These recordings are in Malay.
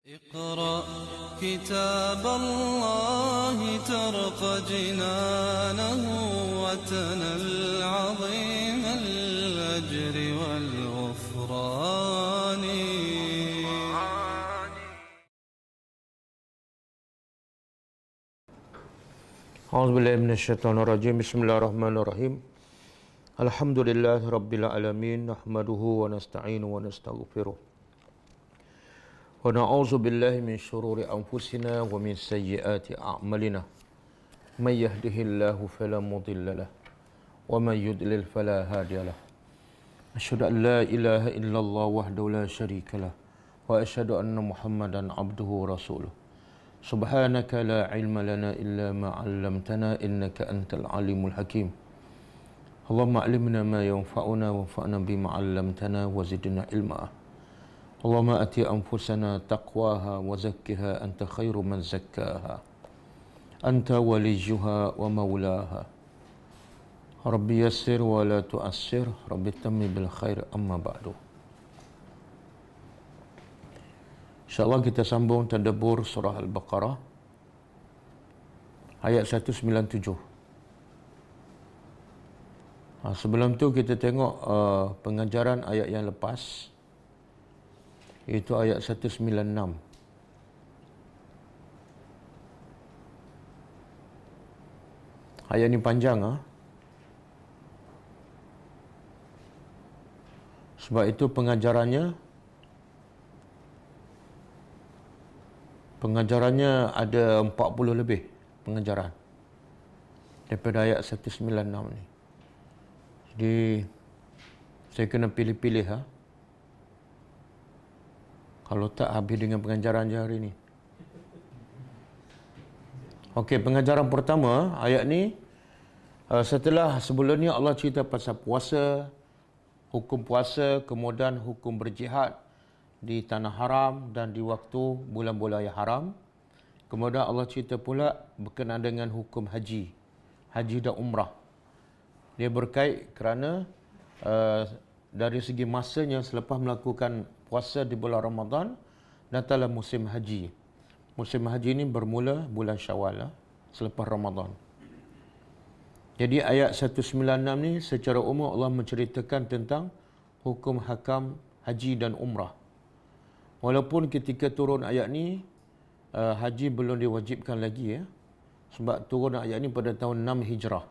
اقرأ كتاب الله ترق جنانه وتنل عظيم الأجر والغفران. A'udzubillahi minasyaitonirrajim. Bismillahirrahmanirrahim. Alhamdulillahi rabbil alamin, nahmaduhu wa nasta'inuhu wa nastaghfiruh. Wa na'udzu billahi min syururi anfusina wa min sayyiati a'malina. May yahdihillahu fala mudilla lahu wa may yudlil fala hadiya lahu. Asyhadu an la ilaha illallah wahdahu la syarika lahu wa asyhadu anna Muhammadan abduhu wa rasuluh. Subhanaka la ilma lana illa ma 'allamtana innaka antal alimul hakim. Allahumma 'allimna ma yanfa'una wanfa'na bima 'allamtana wa zidna ilma. Allahumma ati anfusana taqwaha wa zakkiha anta khairu man zakkaha. Anta waliyuha wa maulaha. Rabbi yassir wa la tu'assir, Rabbi tammi bil khair, amma ba'du. InsyaAllah kita sambung tadabbur surah Al-Baqarah ayat 197. Sebelum tu kita tengok pengajaran ayat yang lepas, iaitu ayat 196. Ayat ni panjang sebab itu pengajarannya ada 40 lebih pengajaran daripada ayat 196 ni. Jadi saya kena pilih-pilih kalau tak habis dengan pengajaran je hari ni. Okey, pengajaran pertama ayat ni, setelah sebelum ni Allah cerita pasal puasa, hukum puasa, kemudian hukum berjihad di tanah haram dan di waktu bulan-bulan yang haram. Kemudian Allah cerita pula berkenaan dengan hukum haji dan umrah. Dia berkait kerana dari segi masanya selepas melakukan puasa di bulan Ramadan, datanglah musim haji. Musim haji ini bermula bulan Syawal, selepas Ramadan. Jadi ayat 196 ni secara umum Allah menceritakan tentang hukum hakam haji dan umrah. Walaupun ketika turun ayat ni haji belum diwajibkan lagi, sebab turun ayat ni pada tahun 6 Hijrah.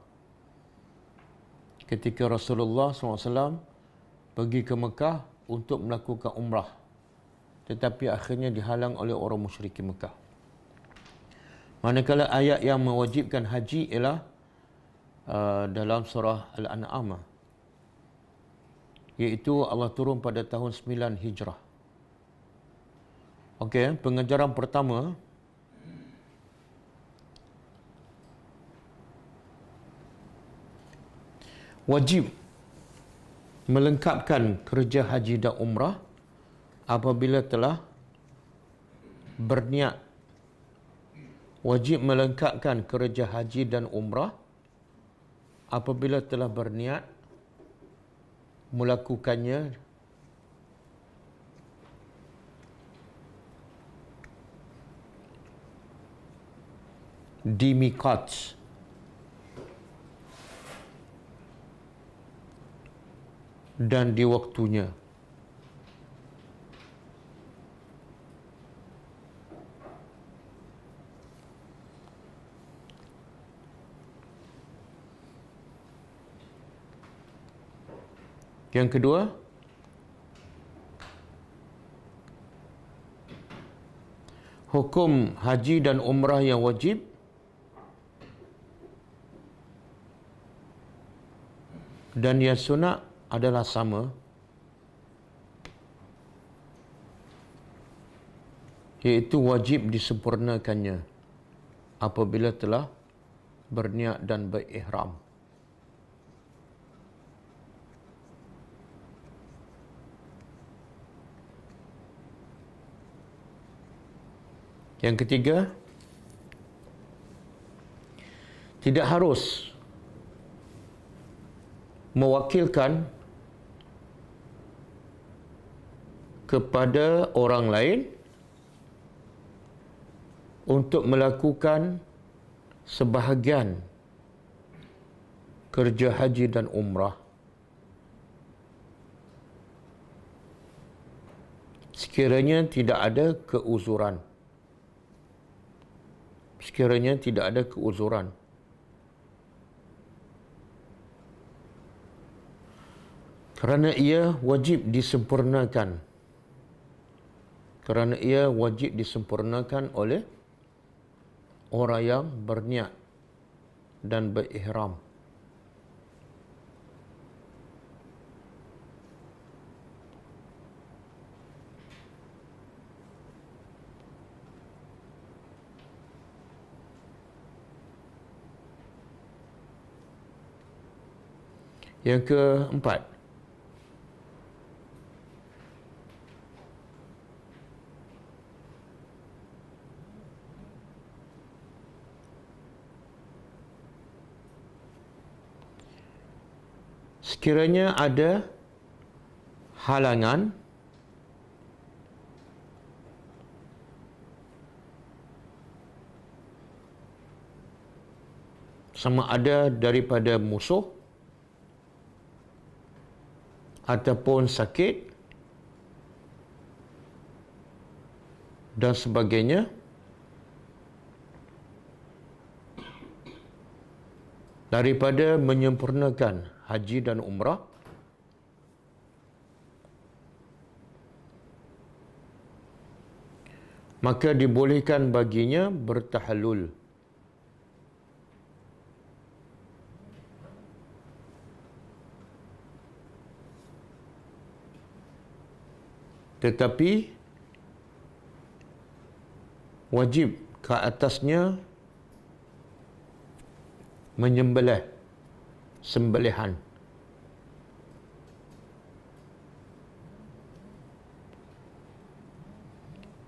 Ketika Rasulullah SAW pergi ke Mekah untuk melakukan umrah, tetapi akhirnya dihalang oleh orang musyrikin Mekah. Manakala ayat yang mewajibkan haji ialah dalam surah Al-An'am, iaitu Allah turun pada tahun 9 Hijrah. Okey, pengajaran pertama, wajib melengkapkan kerja haji dan umrah apabila telah berniat. Wajib melengkapkan kerja haji dan umrah apabila telah berniat melakukannya di miqat, dan di waktunya. Yang kedua, hukum haji dan umrah yang wajib dan yang sunat adalah sama, iaitu wajib disempurnakannya apabila telah berniat dan berihram. Yang ketiga, tidak harus mewakilkan kepada orang lain untuk melakukan sebahagian kerja haji dan umrah sekiranya tidak ada keuzuran. Sekiranya tidak ada keuzuran. Kerana ia wajib disempurnakan. Kerana ia wajib disempurnakan oleh orang yang berniat dan berihram. Yang keempat, sekiranya ada halangan sama ada daripada musuh ataupun sakit dan sebagainya, daripada menyempurnakan haji dan umrah, maka dibolehkan baginya bertahallul. Tetapi wajib ke atasnya menyembelih sembelihan.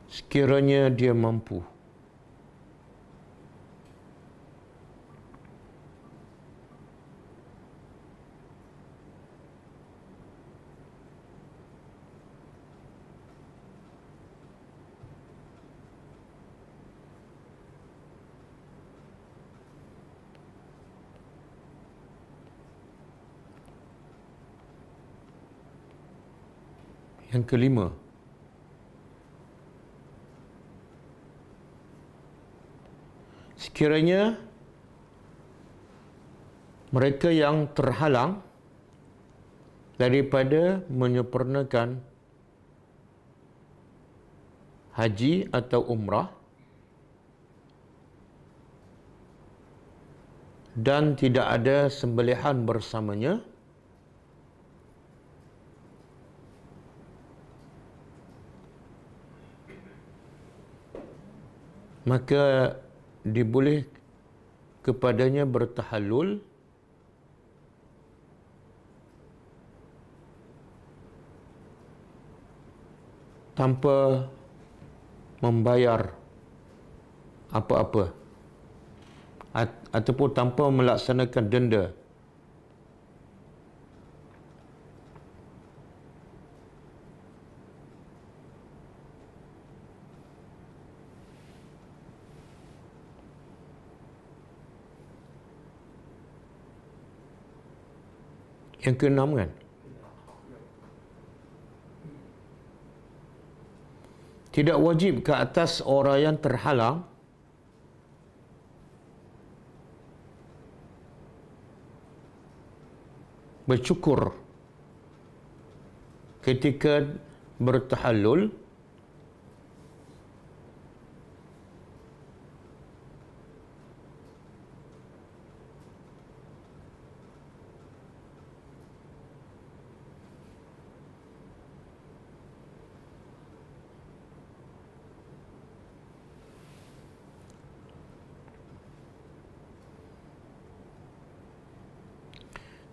Sekiranya dia mampu. Yang kelima, sekiranya mereka yang terhalang daripada menyempurnakan haji atau umrah dan tidak ada sembelihan bersamanya, maka diboleh kepadanya bertahallul tanpa membayar apa-apa ataupun tanpa melaksanakan denda. Yang keenam kan, tidak wajib ke atas orang yang terhalang bersyukur ketika bertahallul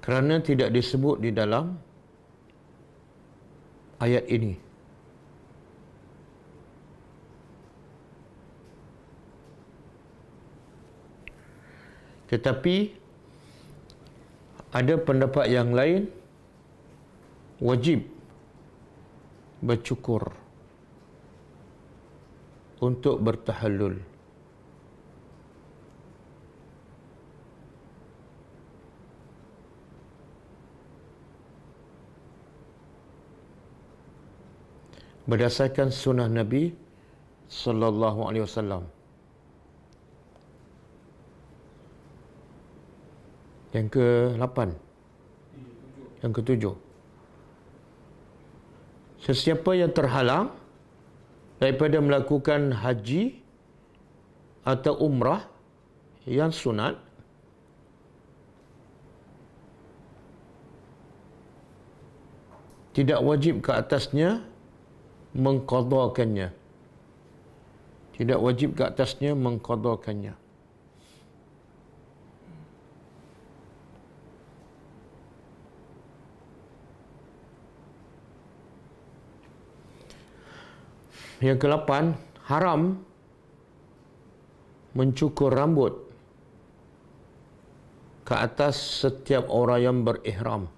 kerana tidak disebut di dalam ayat ini. Tetapi ada pendapat yang lain wajib bercukur untuk bertahallul. berdasarkan sunnah Nabi sallallahu alaihi wasallam. Yang ke-8, yang ke-7, sesiapa yang terhalang daripada melakukan haji atau umrah yang sunat, tidak wajib ke atasnya mengqadhakannya. Tidak wajib ke atasnya mengqadhakannya. Yang ke-8, haram mencukur rambut ke atas setiap orang yang berihram.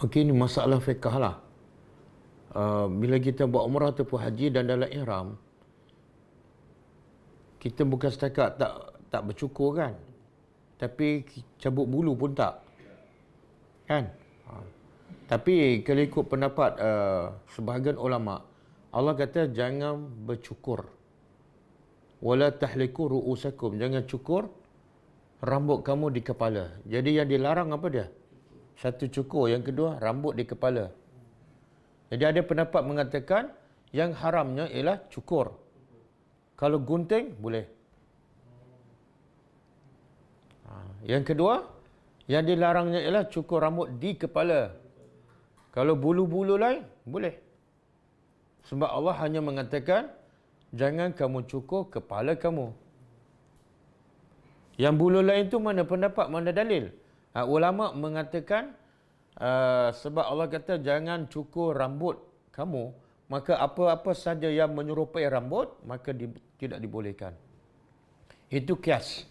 Okey, ini masalah fiqh lah. Bila kita buat umrah ataupun haji dan dalam ihram, kita bukan setakat tak bercukur kan, tapi cabut bulu pun tak, kan? Tapi kalau ikut pendapat sebahagian ulama, Allah kata jangan bercukur. Wala tahliku ru'usakum, jangan cukur rambut kamu di kepala. Jadi yang dilarang apa dia? Satu, cukur. Yang kedua, rambut di kepala. Jadi ada pendapat mengatakan yang haramnya ialah cukur. Kalau gunting, boleh. Yang kedua, yang dilarangnya ialah cukur rambut di kepala. Kalau bulu-bulu lain, boleh. Sebab Allah hanya mengatakan, jangan kamu cukur kepala kamu. Yang bulu lain tu mana pendapat, mana dalil? Ulama mengatakan, sebab Allah kata, jangan cukur rambut kamu, maka apa-apa saja yang menyerupai rambut, maka tidak dibolehkan. Itu kias.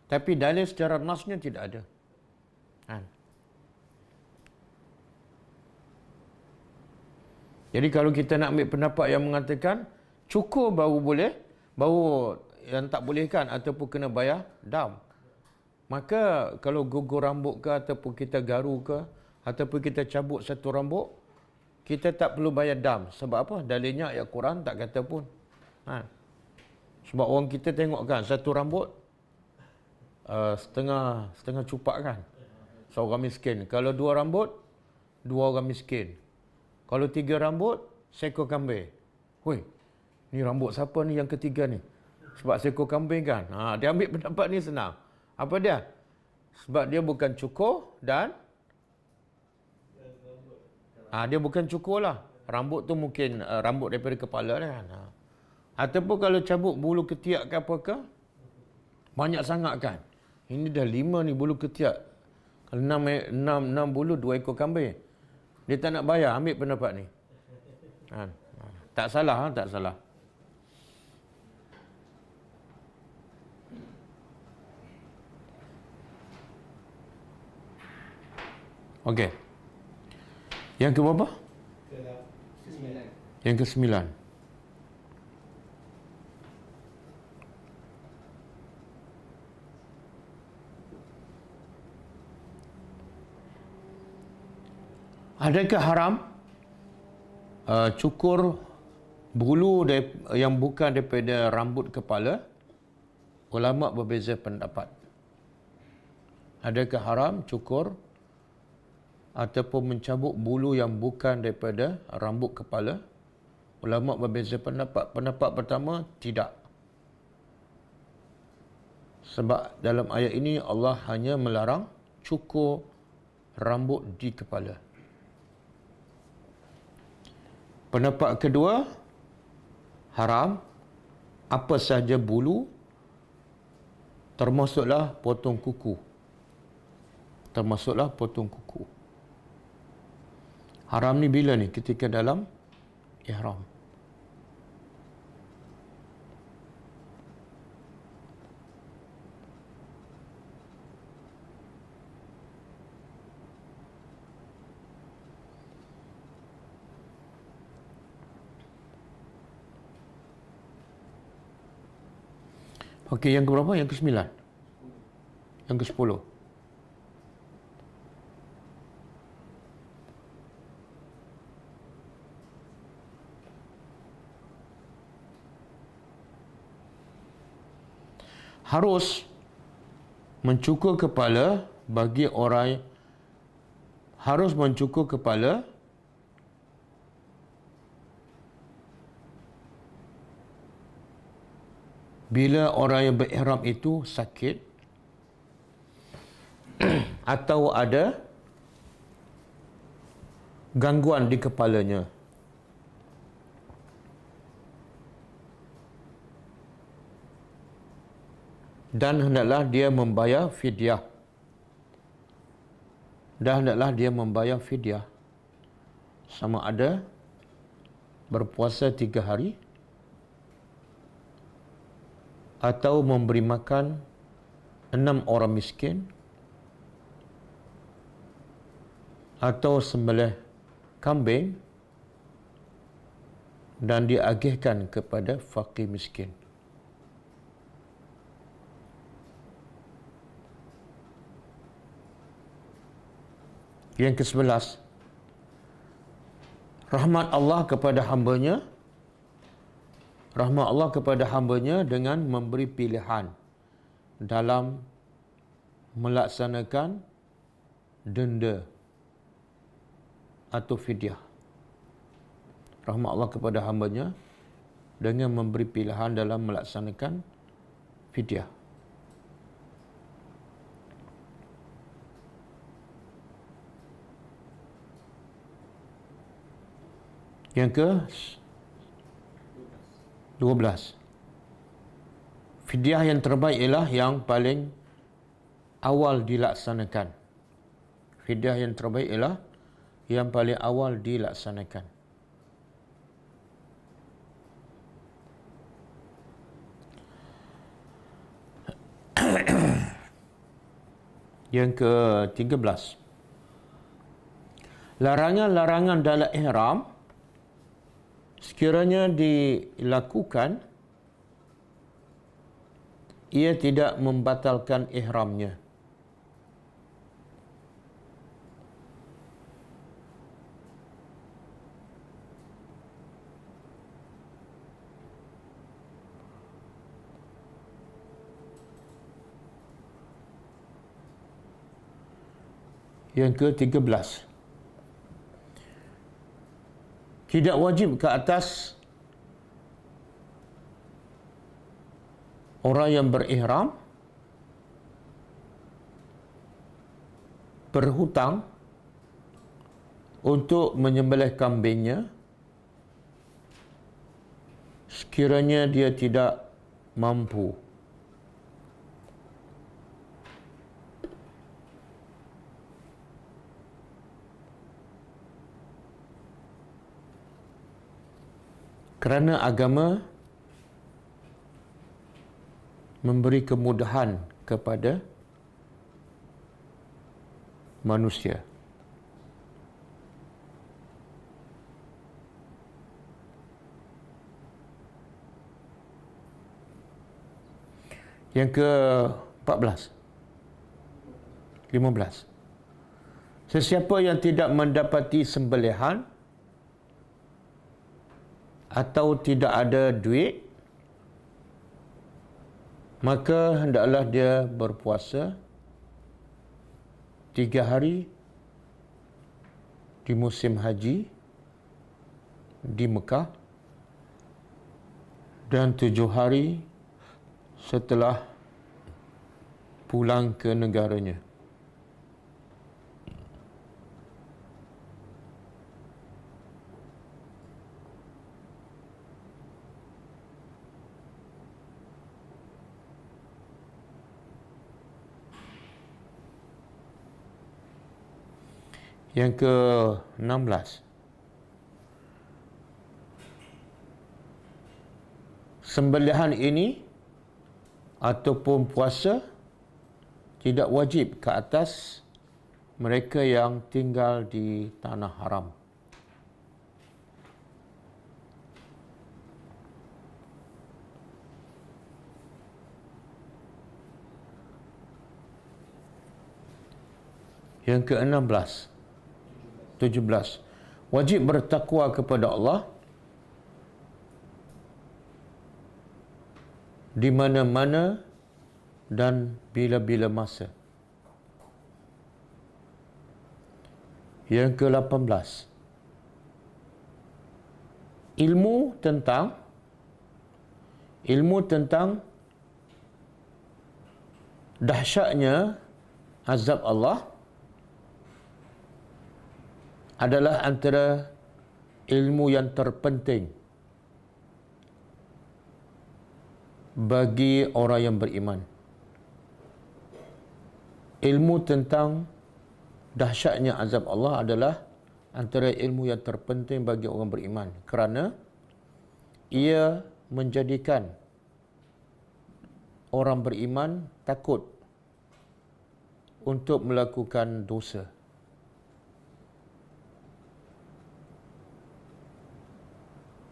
Tapi dalil secara nasnya tidak ada. Jadi kalau kita nak ambil pendapat yang mengatakan cukur baru boleh, baru yang tak bolehkan ataupun kena bayar dam, maka kalau gugur rambut ke ataupun kita garu ke ataupun kita cabut satu rambut, kita tak perlu bayar dam. Sebab apa? Dalilnya ayat Quran tak kata pun. Sebab orang kita tengok kan, satu rambut setengah cupak kan, seorang miskin. Kalau dua rambut, dua orang miskin. Kalau tiga rambut, seekor kambing. Woi, ni rambut siapa ni yang ketiga ni? Sebab seekor kambing kan. Dia ambil pendapat ni senang. Apa dia? Sebab dia bukan cukur dan dia bukan cukur lah. Rambut tu mungkin rambut daripada kepala kan. Ataupun kalau cabut bulu ketiak ke apa ke, banyak sangat kan. Ini dah 5 ni bulu ketiak. Kalau 6 bulu, 2 ekor kambing. Dia tak nak bayar, ambil pendapat ni. Tak salah, tak salah. Okey. Yang ke berapa? Yang ke-9. Adakah haram cukur bulu yang bukan daripada rambut kepala? Ulama berbeza pendapat. Adakah haram cukur ataupun mencabut bulu yang bukan daripada rambut kepala? Ulama berbeza pendapat. Pendapat pertama, tidak. Sebab dalam ayat ini Allah hanya melarang cukur rambut di kepala. Pendapat kedua, haram apa sahaja bulu, termasuklah potong kuku. Termasuklah potong kuku. Haram ni bila ni? Ketika dalam ihram. Okey, yang keberapa? Yang ke-9. Yang ke-10. Harus mencukur kepala bagi orang, harus mencukur kepala bila orang yang berihram itu sakit atau ada gangguan di kepalanya. Dan hendaklah dia membayar fidyah. Sama ada berpuasa 3 hari atau memberi makan 6 orang miskin atau sembelih kambing dan diagihkan kepada fakir miskin. Yang ke-11, rahmat Allah kepada hamba-Nya dengan memberi pilihan dalam melaksanakan denda atau fidyah. Rahmat Allah kepada hamba-Nya dengan memberi pilihan dalam melaksanakan fidyah. Yang ke-12, fidyah yang terbaik ialah yang paling awal dilaksanakan. Yang ke-13, larangan-larangan dalam ihram sekiranya dilakukan, ia tidak membatalkan ihramnya. Yang ke-13, tidak wajib ke atas orang yang berihram berhutang untuk menyembelih kambingnya sekiranya dia tidak mampu. Kerana agama memberi kemudahan kepada manusia. Yang ke-14, 15. Sesiapa yang tidak mendapati sembelihan atau tidak ada duit, maka hendaklah dia berpuasa 3 hari di musim haji di Mekah dan 7 hari setelah pulang ke negaranya. Yang ke-16, sembelihan ini ataupun puasa tidak wajib ke atas mereka yang tinggal di tanah haram. Yang ke-16, 17. Wajib bertakwa kepada Allah di mana-mana dan bila-bila masa. Yang ke-18, ilmu tentang dahsyatnya azab Allah adalah antara ilmu yang terpenting bagi orang yang beriman. Ilmu tentang dahsyatnya azab Allah adalah antara ilmu yang terpenting bagi orang beriman, kerana ia menjadikan orang beriman takut untuk melakukan dosa.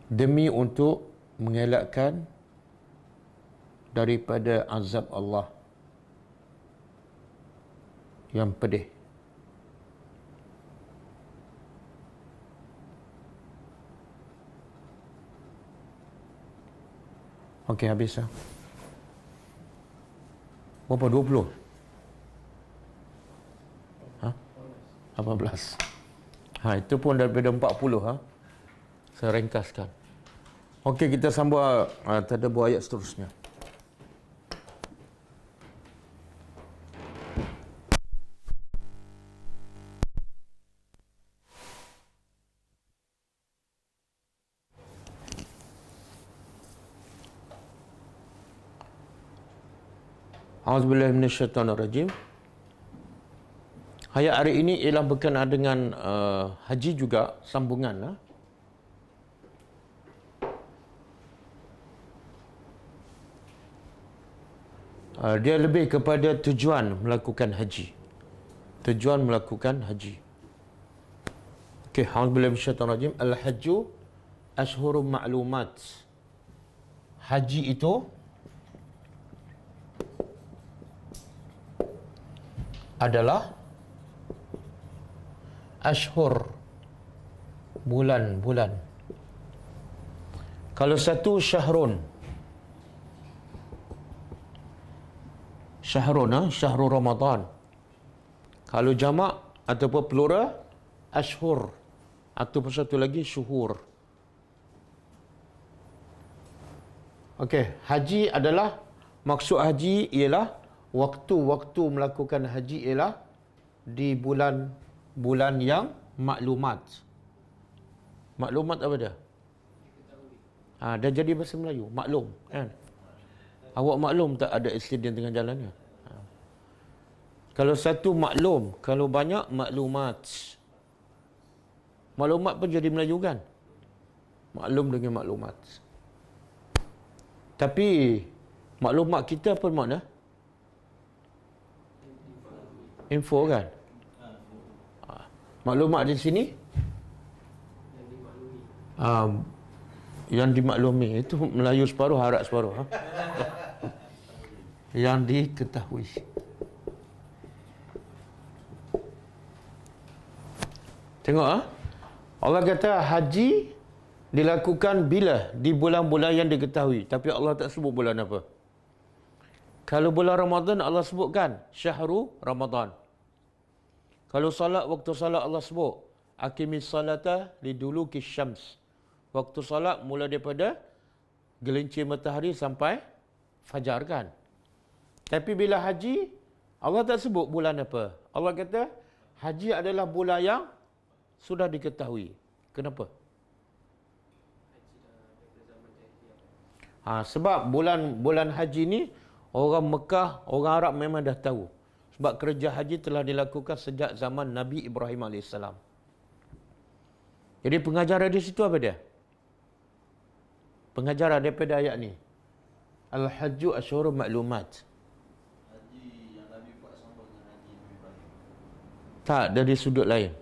Demi untuk mengelakkan daripada azab Allah yang pedih. Okey, habis dah. Berapa? 20? Ha? 18. Itu pun daripada 40, ha? Saya ringkaskan. Okey, kita sambung tadabbur ayat seterusnya. A'udzubillahi minasyaitonirrajim. Ayat hari ini ialah berkenaan dengan haji juga, sambungan. Dia lebih kepada tujuan melakukan haji. Tujuan melakukan haji. Okey, a'udzubillahi minasyaitonirrajim. Al-hajju ashhurum ma'lumat. Haji itu adalah ashhur, bulan-bulan. Kalau satu syahrun, syahrul Ramadan. Kalau jamak ataupun plural, ashhur, ataupun satu lagi syuhur. Okey, haji adalah, maksud haji ialah waktu-waktu melakukan haji ialah di bulan-bulan yang maklumat. Maklumat apa dia? Dah jadi bahasa Melayu, maklum, kan? Awak maklum tak ada aksiden tengah jalannya? Kalau satu maklum, kalau banyak maklumat. Maklumat pun jadi Melayu, kan? Maklum dengan maklumat. Tapi maklumat kita apa makna? Info, kan? Maklumat di sini yang dimaklumi. Itu Melayu separuh, Arab separuh. Yang diketahui. Tengok, Allah kata haji dilakukan bila? Di bulan-bulan yang diketahui. Tapi Allah tak sebut bulan apa. Kalau bulan Ramadan Allah sebutkan syahrul Ramadan. Kalau salat, waktu salat Allah sebut aqimis salata liduluki syams. Waktu salat mula daripada gelincir matahari sampai fajar, kan? Tapi bila haji Allah tak sebut bulan apa. Allah kata haji adalah bulan yang sudah diketahui. Kenapa? Sebab bulan haji ni orang Mekah, orang Arab memang dah tahu. Sebab kerja haji telah dilakukan sejak zaman Nabi Ibrahim AS. Jadi pengajaran di situ apa dia? Pengajaran daripada ayat ni. Al-hajju asyhurun ma'lumat. Haji yang Nabi buat sama dengan haji Nabi Ibrahim. Tak, dari sudut lain.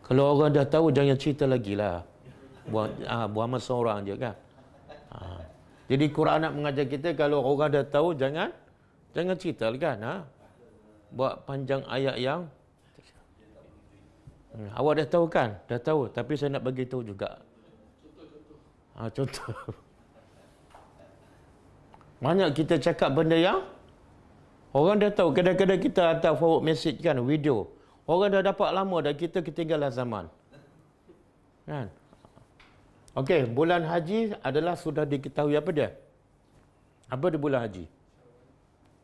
Kalau orang dah tahu jangan cerita lagi lah. Buat masa orang je, kan? Jadi Quran nak mengajar kita kalau orang dah tahu jangan cerita, kan? buat panjang ayat yang awak dah tahu kan? Dah tahu, tapi saya nak bagi tahu juga. Contoh. Banyak kita cakap benda yang orang dah tahu. Kadang-kadang kita hantar forward message kan, video. Orang dah dapat lama dah, kita ketinggalan zaman. Kan? Okey, bulan haji adalah sudah diketahui apa dia? Apa dia bulan haji?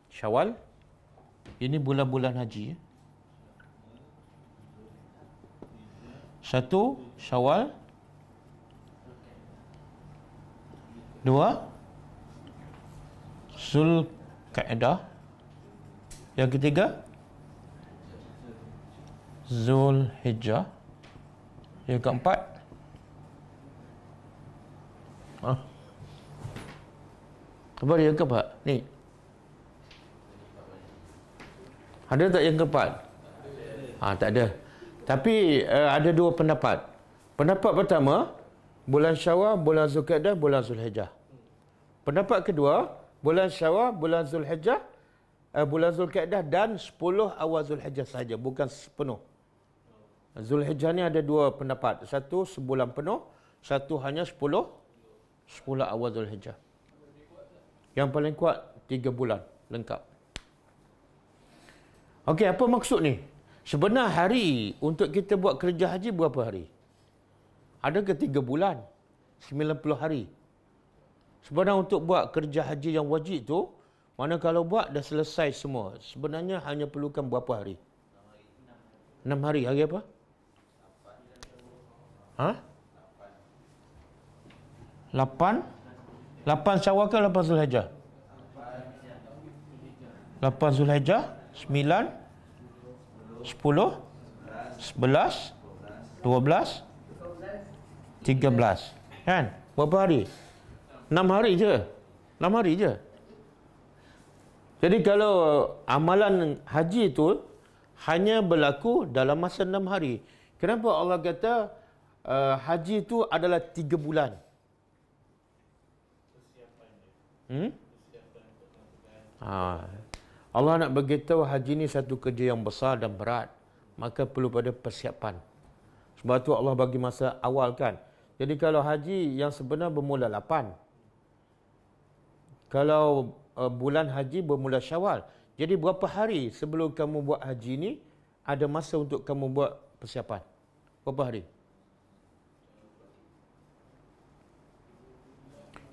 Syawal. Ini bulan-bulan haji. 1 Syawal. 2 Zulkaidah. Yang ketiga Zulhijjah. Yang keempat apa dia yang keempat? Ni. Ada tak yang keempat? Tak ada. Tapi ada dua pendapat. Pendapat pertama, bulan Syawal, bulan Zulkaidah, bulan Zulhijjah. Pendapat kedua, bulan Syawal, bulan Zulhijjah, bulan Zulkaidah dan 10 awal Zulhijjah saja, bukan sepenuh. Zulhijjah ni ada dua pendapat. Satu sebulan penuh, satu hanya 10 awal Zulhijjah. Yang paling kuat 3 bulan lengkap. Okey, apa maksud ni? Sebenar hari untuk kita buat kerja haji berapa hari? Ada ke 3 bulan? 90 hari. Sebenarnya untuk buat kerja haji yang wajib tu, mana kalau buat dah selesai semua. Sebenarnya hanya perlukan berapa hari? 6 hari. Hari apa? 8 Syawal ke 8 Zulhijjah? 8 Zulhijjah, 9, 10, 11, 12, 13. Kan? Berapa hari? 6 hari je. 6 hari je. Jadi kalau amalan haji itu hanya berlaku dalam masa 6 hari. Kenapa Allah kata haji itu adalah 3 bulan? Allah nak beritahu haji ni satu kerja yang besar dan berat. Maka perlu pada persiapan. Sebab tu Allah bagi masa awal kan. Jadi kalau haji yang sebenar bermula 8. Kalau bulan haji bermula Syawal. Jadi berapa hari sebelum kamu buat haji ni ada masa untuk kamu buat persiapan? Berapa hari?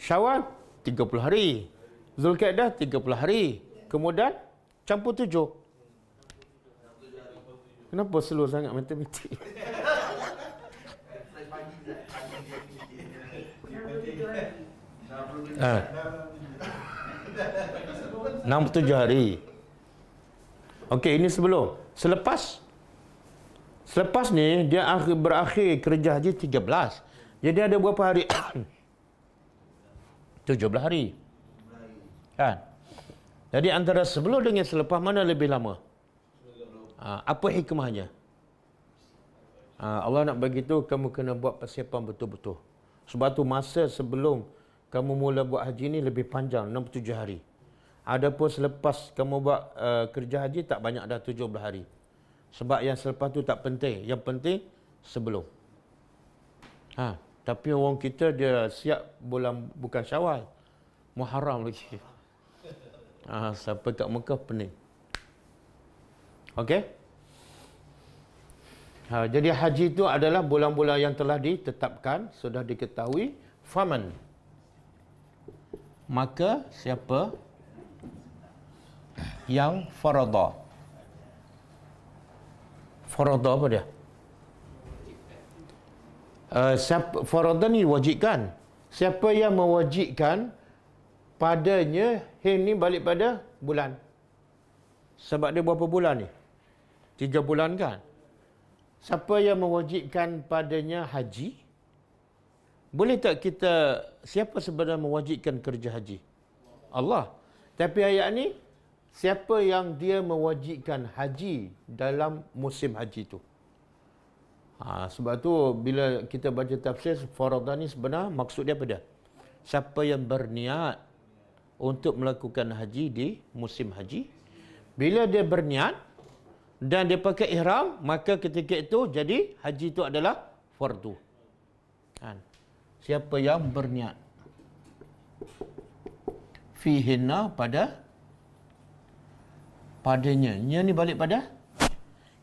Syawal 30 hari. Zulkaidah 30 hari. Kemudian campur 7. Kenapa slow sangat matematik? Ah. 67 hari. Okey, ini sebelum. Selepas ni dia berakhir kerja haji 13. Jadi ada berapa hari? 17 hari. Kan? Jadi antara sebelum dengan selepas mana lebih lama? Apa hikmahnya? Allah nak bagi tahu kamu kena buat persiapan betul-betul. Sebab tu masa sebelum kamu mula buat haji ni lebih panjang, 67 hari. Adapun selepas kamu buat kerja haji tak banyak dah 17 hari. Sebab yang selepas tu tak penting. Yang penting sebelum. Tapi orang kita dia siap bulan bukan Syawal. Muharram lagi. Sampai kat Mekah pening. Okey? Jadi haji itu adalah bulan-bulan yang telah ditetapkan, sudah diketahui. Faman. Maka siapa yang farada. Farada apa dia? Farada ni wajibkan. Siapa yang mewajibkan padanya, ni balik pada bulan. Sebab dia berapa bulan ni? 3 bulan kan? Siapa yang mewajibkan padanya haji? Boleh tak kita, siapa sebenarnya mewajibkan kerja haji? Allah. Tapi ayat ni, siapa yang dia mewajibkan haji dalam musim haji tu? Sebab tu bila kita baca tafsir, farada ni sebenarnya maksud dia apa dia? Siapa yang berniat untuk melakukan haji di musim haji, Bila dia berniat dan dia pakai ihram, maka ketika itu jadi haji itu adalah fardu. Kan? Siapa yang berniat fihinna padanya. Nya ni balik pada.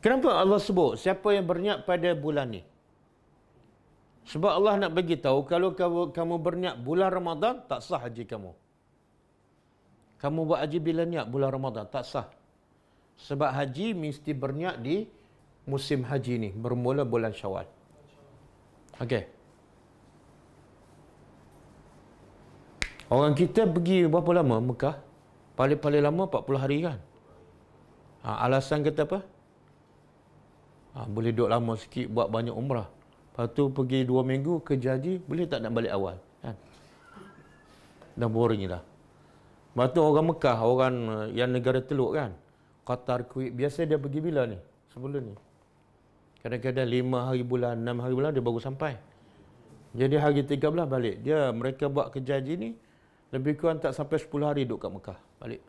Kenapa Allah sebut siapa yang berniat pada bulan ni? Sebab Allah nak bagi tahu kalau kamu berniat bulan Ramadan tak sah haji kamu. Kamu buat haji bila niat bulan Ramadan tak sah. Sebab haji mesti berniat di musim haji ni bermula bulan Syawal. Okey. Orang kita pergi berapa lama Mekah? Paling-paling lama 40 hari kan? Alasan kata apa? Boleh duduk lama sikit buat banyak umrah. Lepas tu pergi 2 minggu kerja haji, boleh tak nak balik awal? Kan? Dah boring dah. Lepas tu orang Mekah, orang yang negara teluk kan? Qatar, Kuwait, biasa dia pergi bila ni? Sebelum ni. Kadang-kadang 5 hari bulan, 6 hari bulan dia baru sampai. Jadi hari 13 balik. Mereka buat kerja haji ni, lebih kurang tak sampai 10 hari duduk kat Mekah. Balik.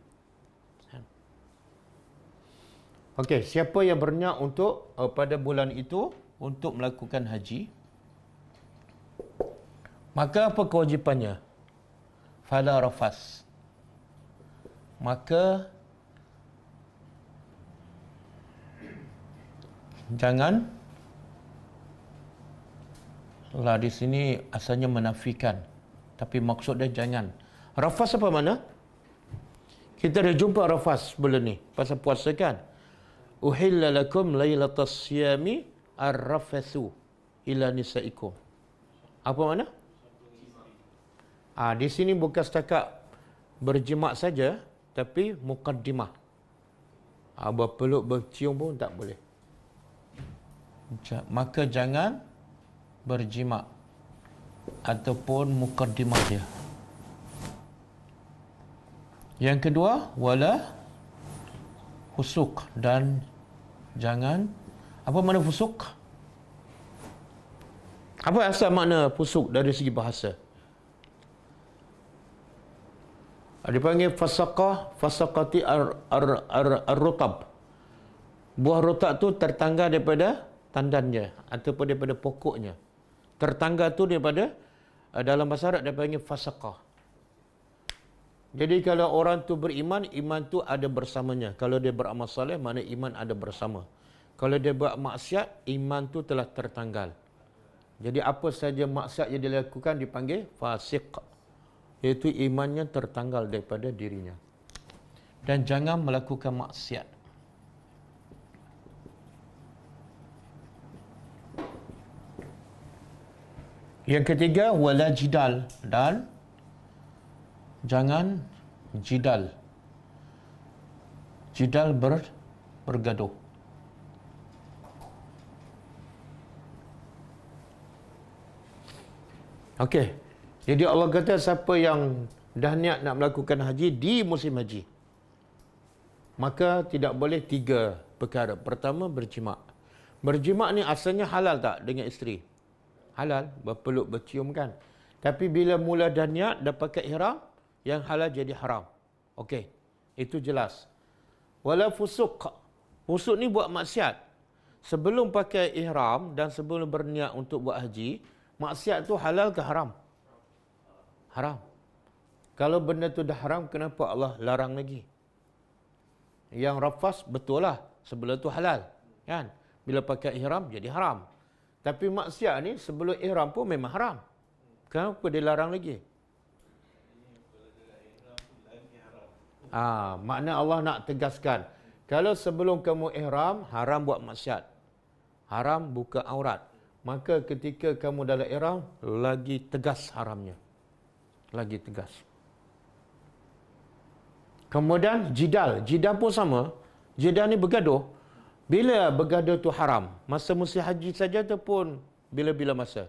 Okey, siapa yang berniat untuk pada bulan itu untuk melakukan haji, maka apa kewajipannya? Fala rafas. Maka jangan lah, di sini asalnya menafikan, tapi maksud dia jangan. Rafas apa mana? Kita dah jumpa rafas sebelum ni pasal puasa kan. Uhilla lakum lailatas siyami ar-rafathu ila nisaikum. Apa makna? Di sini bukan setakat berjima' saja, tapi muqaddimah. Berpeluk, bercium pun tak boleh. Maka jangan berjima' ataupun muqaddimah dia. Yang kedua, wala fusuk, dan jangan, apa makna fusuk? Apa asal makna fusuk dari segi bahasa? Dipanggil fasaqati ar-rutab. Buah rotak tu tertanggal daripada tandannya ataupun daripada pokoknya. Tertanggal tu daripada, dalam bahasa Arab dia panggil fasaqah. Jadi kalau orang tu beriman, iman tu ada bersamanya. Kalau dia beramal soleh, mana iman ada bersama. Kalau dia buat maksiat, iman tu telah tertanggal. Jadi apa saja maksiat yang dilakukan dipanggil fasiq. Iaitu imannya tertanggal daripada dirinya. Dan jangan melakukan maksiat. Yang ketiga, wala jidal, dan jangan jidal. Jidal bergaduh. Okey. Jadi Allah kata siapa yang dah niat nak melakukan haji di musim haji, maka tidak boleh 3 perkara. Pertama, berjima'. Berjima' ni asalnya halal tak dengan isteri? Halal, berpeluk, bercium kan. Tapi bila mula dah niat, dah pakai ihram, yang halal jadi haram. Okey, itu jelas. Wala fusuk. Fusuk ni buat maksiat. Sebelum pakai ihram dan sebelum berniat untuk buat haji, maksiat tu halal ke haram? Haram. Kalau benda tu dah haram, kenapa Allah larang lagi? Yang rafas betul lah, sebelum tu halal. Kan? Bila pakai ihram jadi haram. Tapi maksiat ni sebelum ihram pun memang haram. Kenapa dilarang lagi? Makna Allah nak tegaskan, kalau sebelum kamu ihram, haram buat maksiat, haram buka aurat, maka ketika kamu dalam ihram, lagi tegas haramnya. Lagi tegas. Kemudian jidal. Jidal pun sama. Jidal ni bergaduh. Bila bergaduh tu haram? Masa musim haji saja ataupun bila-bila masa?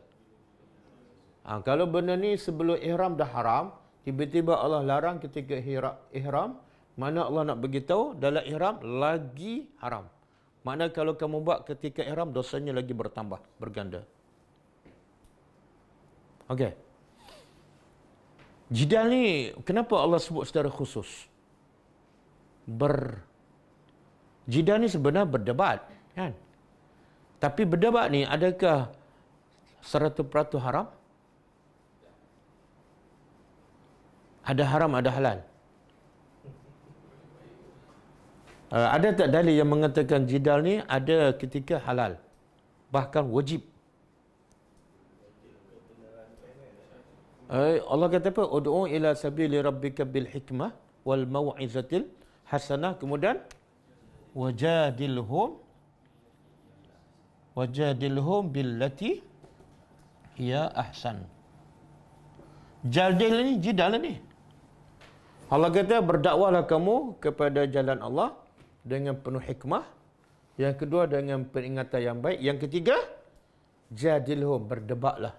Kalau benda ni sebelum ihram dah haram, tiba-tiba Allah larang ketika ihram, mana Allah nak beritahu dalam ihram lagi haram. Makna kalau kamu buat ketika ihram, dosanya lagi bertambah, berganda. Okey. Jidal ni kenapa Allah sebut secara khusus? Jidal ni sebenarnya berdebat, kan? Tapi berdebat ni adakah 100% haram? Ada haram, ada halal. Ada tak dalil yang mengatakan jidal ni ada ketika halal, bahkan wajib? Allah kata apa? Ud'u ila sabili rabbika bil hikmah wal mau'izatil hasanah. Kemudian wajadilhum billati hiya ahsan. Jidal ni. Allah kata berdakwalah kamu kepada jalan Allah dengan penuh hikmah. Yang kedua dengan peringatan yang baik. Yang ketiga, jadilhum, berdebatlah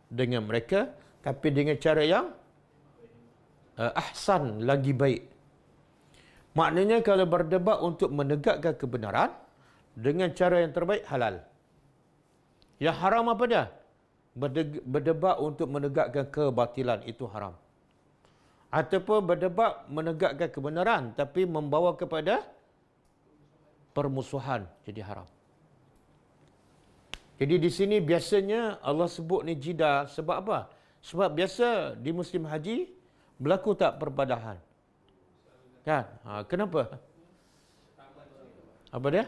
dengan mereka tapi dengan cara yang ahsan, lagi baik. Maknanya kalau berdebat untuk menegakkan kebenaran dengan cara yang terbaik, halal. Yang haram apa dia? Berdebat untuk menegakkan kebatilan, itu haram. Ataupun berdebat menegakkan kebenaran tapi membawa kepada permusuhan, jadi haram. Jadi di sini biasanya Allah sebut ni jidal sebab apa? Sebab biasa di musim haji berlaku tak perbadahan. Kan? Kenapa? Apa dia?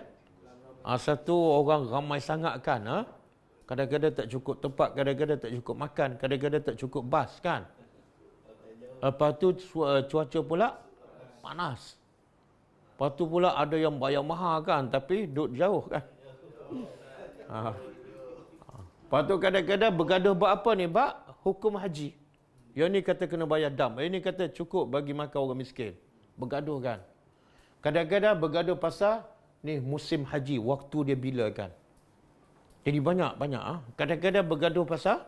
Satu orang ramai sangat kan? Kadang-kadang tak cukup tempat, kadang-kadang tak cukup makan, kadang-kadang tak cukup bas kan? Lepas tu cuaca pula panas. Lepas tu pula ada yang bayar mahal kan, tapi duduk jauh kan? Lepas tu kadang-kadang bergaduh buat apa ni? Buat hukum haji. Yang ni kata kena bayar dam. Yang ni kata cukup bagi makan orang miskin. Bergaduh kan? Kadang-kadang bergaduh pasal ni musim haji, waktu dia bila kan? Jadi banyak. Kadang-kadang bergaduh pasal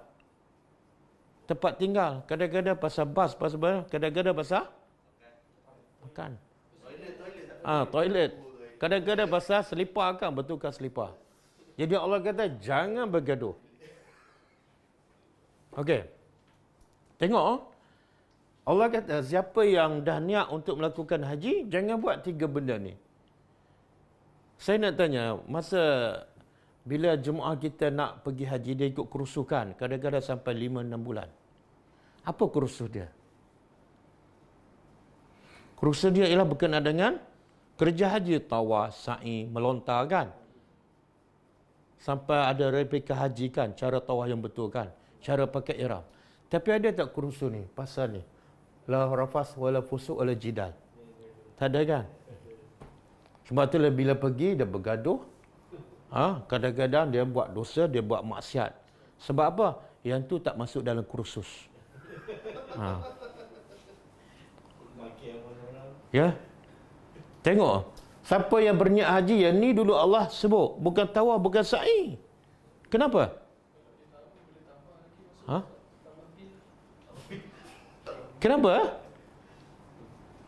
tempat tinggal. Kadang-kadang pasal bas, kadang-kadang pasal makan. Toilet. Kadang-kadang pasal selipar kan, betulkan selipar. Jadi Allah kata jangan bergaduh. Okey. Tengok. Allah kata siapa yang dah niat untuk melakukan haji, jangan buat 3 benda ni. Saya nak tanya, masa bila jemaah kita nak pergi haji, dia ikut kursus kan? Kadang-kadang sampai 5-6 bulan. Apa kursus dia? Kursus dia ialah berkenaan dengan kerja haji, tawaf, sa'i, melontar kan? Sampai ada replika haji kan? Cara tawaf yang betul kan? Cara pakai ihram. Tapi ada tak kursus ni? Pasal ni. La rafas wala fusuq wala jidal. Tak ada kan? Sebab tu bila pergi dia bergaduh. Kadang-kadang dia buat dosa, dia buat maksiat. Sebab apa? Yang tu tak masuk dalam kursus. Ya. Tengok. Siapa yang berniat haji, yang ni dulu Allah sebut. Bukan tawaf, bukan sa'i. Kenapa? Kenapa?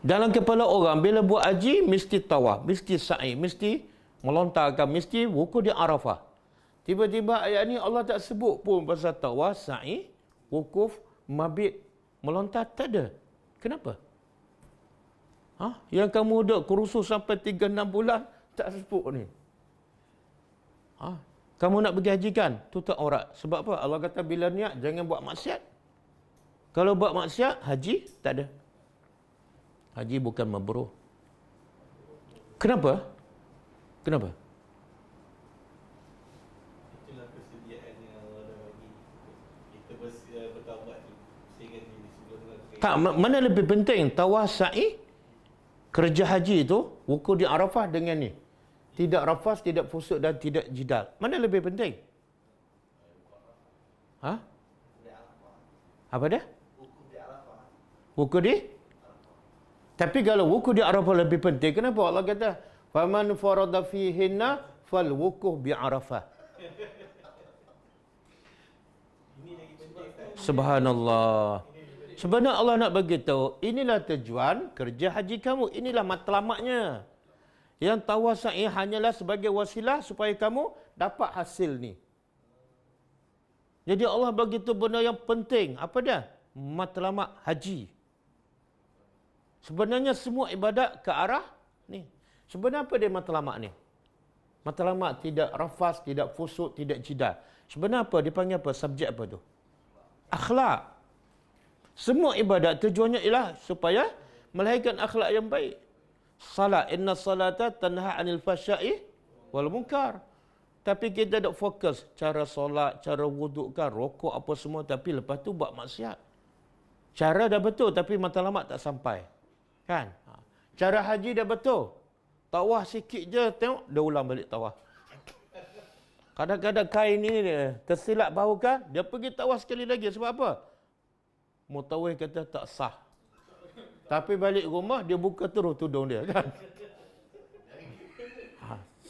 Dalam kepala orang, bila buat haji, mesti tawaf, mesti sa'i, mesti melontarkan, mesti wukuf di Arafah. Tiba-tiba ayat ni Allah tak sebut pun pasal tawaf, sa'i, wukuf, mabit, melontar, tak ada. Kenapa? Yang kamu duduk kursus sampai 3-6 bulan, tak sebut ni. Kamu nak pergi haji kan? Tu tak aurat. Sebab apa? Allah kata bila niat, jangan buat maksiat. Kalau buat maksiat, haji tak ada. Haji bukan mabrur. Kenapa? Kenapa? Itulah kesediaan yang Allah dah bagi. Kita bertawaf sehingga sebelum Tak, mana lebih penting? Tawaf, sa'i, kerja haji itu, wukuf di Arafah dengan ni. Tidak rafas, tidak fusuk dan tidak jidal. Mana lebih penting? Apa dia? Wukuf di? Tapi kalau wukuf di Arafah lebih penting, kenapa Allah kata faman farada fihinna fal wukuf bi Arafah? Subhanallah. Sebenarnya Allah nak bagi tahu, inilah tujuan kerja haji kamu, inilah matlamatnya. Yang tawaf sa'i hanyalah sebagai wasilah supaya kamu dapat hasil ni. Jadi Allah bagi tu benda yang penting. Apa dia? Matlamat haji. Sebenarnya semua ibadat ke arah ni. Sebenarnya apa dia matlamat ni? Matlamat tidak rafas, tidak fusuk, tidak jidal. Sebenarnya apa? Dia panggil apa? Subjek apa tu? Akhlak. Semua ibadat tujuannya ialah supaya melahirkan akhlak yang baik. Salat, inna salata tanha 'anil fahsya'i wal munkar. Tapi kita tak fokus cara solat, cara wuduk kan, rokok apa semua, tapi lepas tu buat maksiat. Cara dah betul tapi matlamat tak sampai. Kan? Cara haji dah betul. Tawaf sikit je tengok dia ulang balik tawaf. Kadang-kadang kain ini dia tersilap bahu kan, dia pergi tawaf sekali lagi. Sebab apa? Mutawif kata tak sah. Tapi balik rumah dia buka terus tudung dia kan.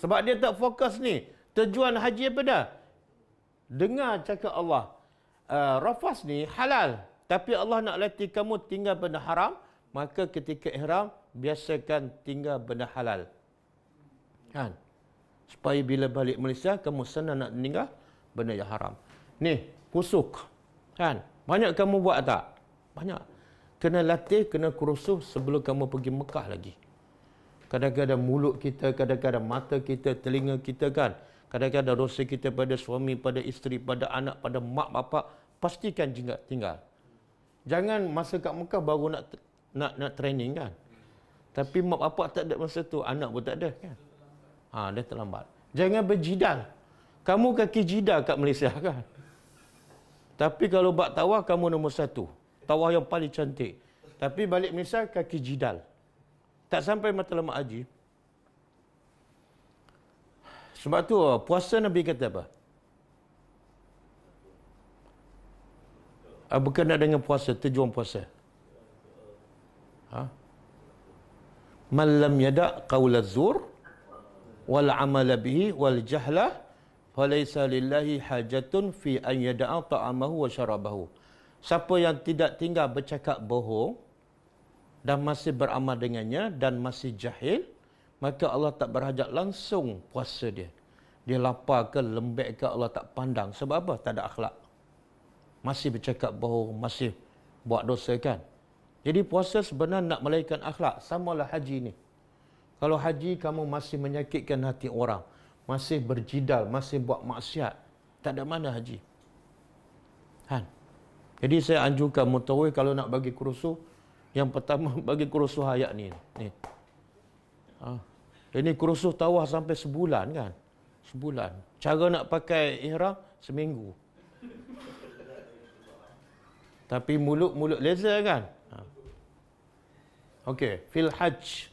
Sebab dia tak fokus ni. Tujuan haji apa dah? Dengar cakap Allah. Rafas ni halal. Tapi Allah nak latih kamu tinggal benda haram. Maka ketika ihram, biasakan tinggal benda halal. Kan? Supaya bila balik Malaysia, kamu senang nak tinggal benda yang haram. Ni, pusuk. Kan? Banyak kamu buat tak? Banyak. Kena latih, kena kursus sebelum kamu pergi Mekah lagi. Kadang-kadang mulut kita, kadang-kadang mata kita, telinga kita kan. Kadang-kadang dosa kita pada suami, pada isteri, pada anak, pada mak bapak. Pastikan tinggal. Jangan masa kat Mekah baru nak training kan. Tapi mak bapak tak ada masa tu, anak pun tak ada kan. Dah terlambat. Jangan berjidal. Kamu kaki jidal kat Malaysia kan. Tapi kalau buat tawaf, kamu nombor satu. Tawaf yang paling cantik. Tapi balik Malaysia, kaki jidal. Tak sampai matlamat haji. Sebab tu, puasa Nabi kata apa? Berkenaan dengan puasa, tujuan puasa. Man lam yada' qawla zur wal amala bihi wal jahla falaysa lillahi hajatun fi an yada'a ta'amahu wa syarabahu. Siapa yang tidak tinggal bercakap bohong dan masih beramal dengannya dan masih jahil, maka Allah tak berhajat langsung puasa dia. Dia lapar ke, lembek ke, Allah tak pandang. Sebab apa? Tak ada akhlak. Masih bercakap bohong, masih buat dosa kan. Jadi puasa sebenarnya nak melahirkan akhlak. Samalah haji ni. Kalau haji kamu masih menyakitkan hati orang, masih berjidal, masih buat maksiat, tak ada mana haji. Kan? Jadi saya anjurkan mutawif kalau nak bagi kursus, yang pertama bagi kursus hayat ni. Ini kursus tawaf sampai sebulan kan. Sebulan. Cara nak pakai ihram seminggu. Tapi mulut laser kan. Okey, fil hajj.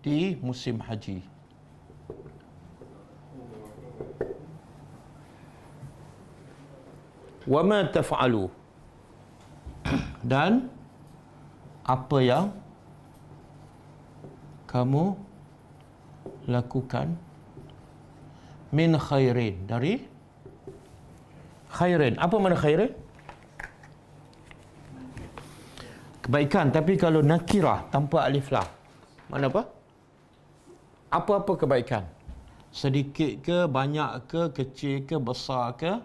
Di musim haji. Wa ma taf'alu. Dan apa yang kamu lakukan min khairin, dari khairin. Apa makna khairin? Kebaikan, tapi kalau nakirah tanpa alif lam, mana apa? Apa-apa kebaikan. Sedikit ke, banyak ke, kecil ke, besar ke,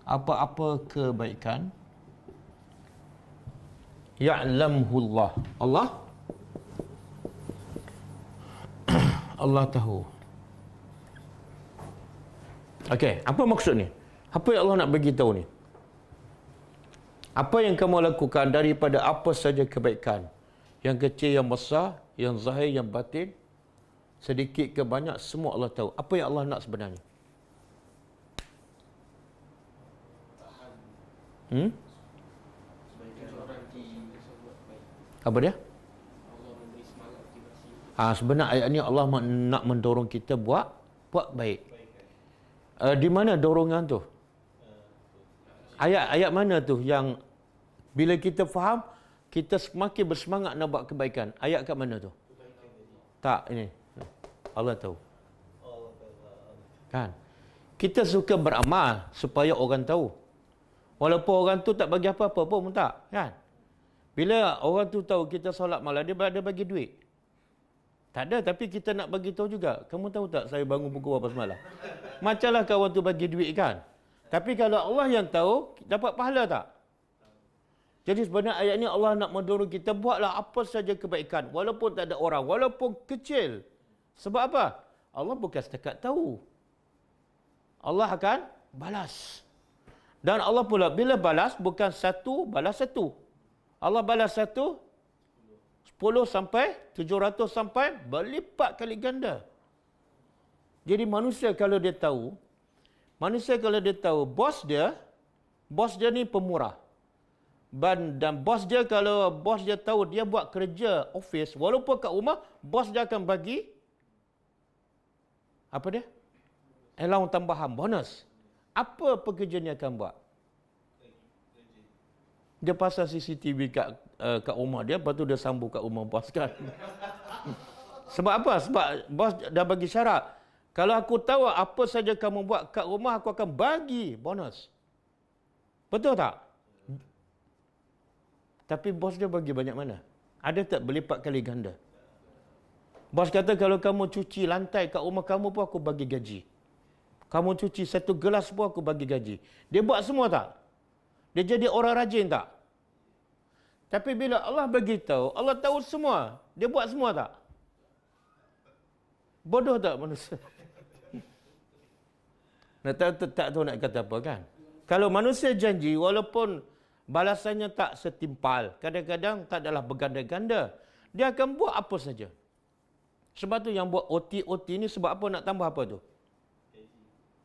apa-apa kebaikan. Ya'lamhullah. Allah tahu. Okey, apa maksud ni? Apa yang Allah nak bagi tahu ni? Apa yang kamu lakukan daripada apa saja kebaikan, yang kecil, yang besar, yang zahir, yang batin, sedikit ke banyak, semua Allah tahu. Apa yang Allah nak sebenarnya? Apa dia? Sebenarnya ayat ni Allah nak mendorong kita buat baik. Di mana dorongan tu? Ayat mana tu yang bila kita faham, kita semakin bersemangat nak buat kebaikan? Ayat kat mana tu? Tak, ini. Allah tahu. Kan? Kita suka beramal supaya orang tahu. Walaupun orang tu tak bagi apa-apa pun tak, kan? Bila orang tu tahu kita solat malam, dia bagi duit. Tak ada, tapi kita nak bagi tahu juga. Kamu tahu tak saya bangun pukul berapa semalam? Macamlah kawan tu bagi duit kan? Tapi kalau Allah yang tahu, dapat pahala tak? Jadi sebenarnya ayat ini Allah nak mendorong kita buatlah apa saja kebaikan walaupun tak ada orang, walaupun kecil. Sebab apa? Allah bukan setakat tahu. Allah akan balas. Dan Allah pula bila balas bukan satu balas satu. Allah balas satu 10 sampai 700 sampai berlipat kali ganda. Jadi manusia kalau dia tahu bos dia ni pemurah. Dan bos dia kalau bos dia tahu dia buat kerja office walaupun kat rumah, bos dia akan bagi apa dia? Allowance tambahan, bonus. Apa pekerja ni akan buat? Dia pasang CCTV kat rumah dia, lepas tu dia sambung kat rumah bos kan. Sebab apa? Sebab bos dah bagi syarat. Kalau aku tahu apa saja kamu buat kat rumah, aku akan bagi bonus. Betul tak? Tapi bos dia bagi banyak mana? Ada tak berlipat kali ganda? Bos kata kalau kamu cuci lantai kat rumah kamu pun aku bagi gaji. Kamu cuci satu gelas pun aku bagi gaji. Dia buat semua tak? Dia jadi orang rajin tak? Tapi bila Allah bagi tahu, Allah tahu semua. Dia buat semua tak? Bodoh tak manusia? Tak tahu nak kata apa kan? Kalau manusia janji, walaupun balasannya tak setimpal, kadang-kadang tak adalah berganda-ganda, dia akan buat apa saja. Sebab tu yang buat OT ni sebab apa nak tambah apa tu?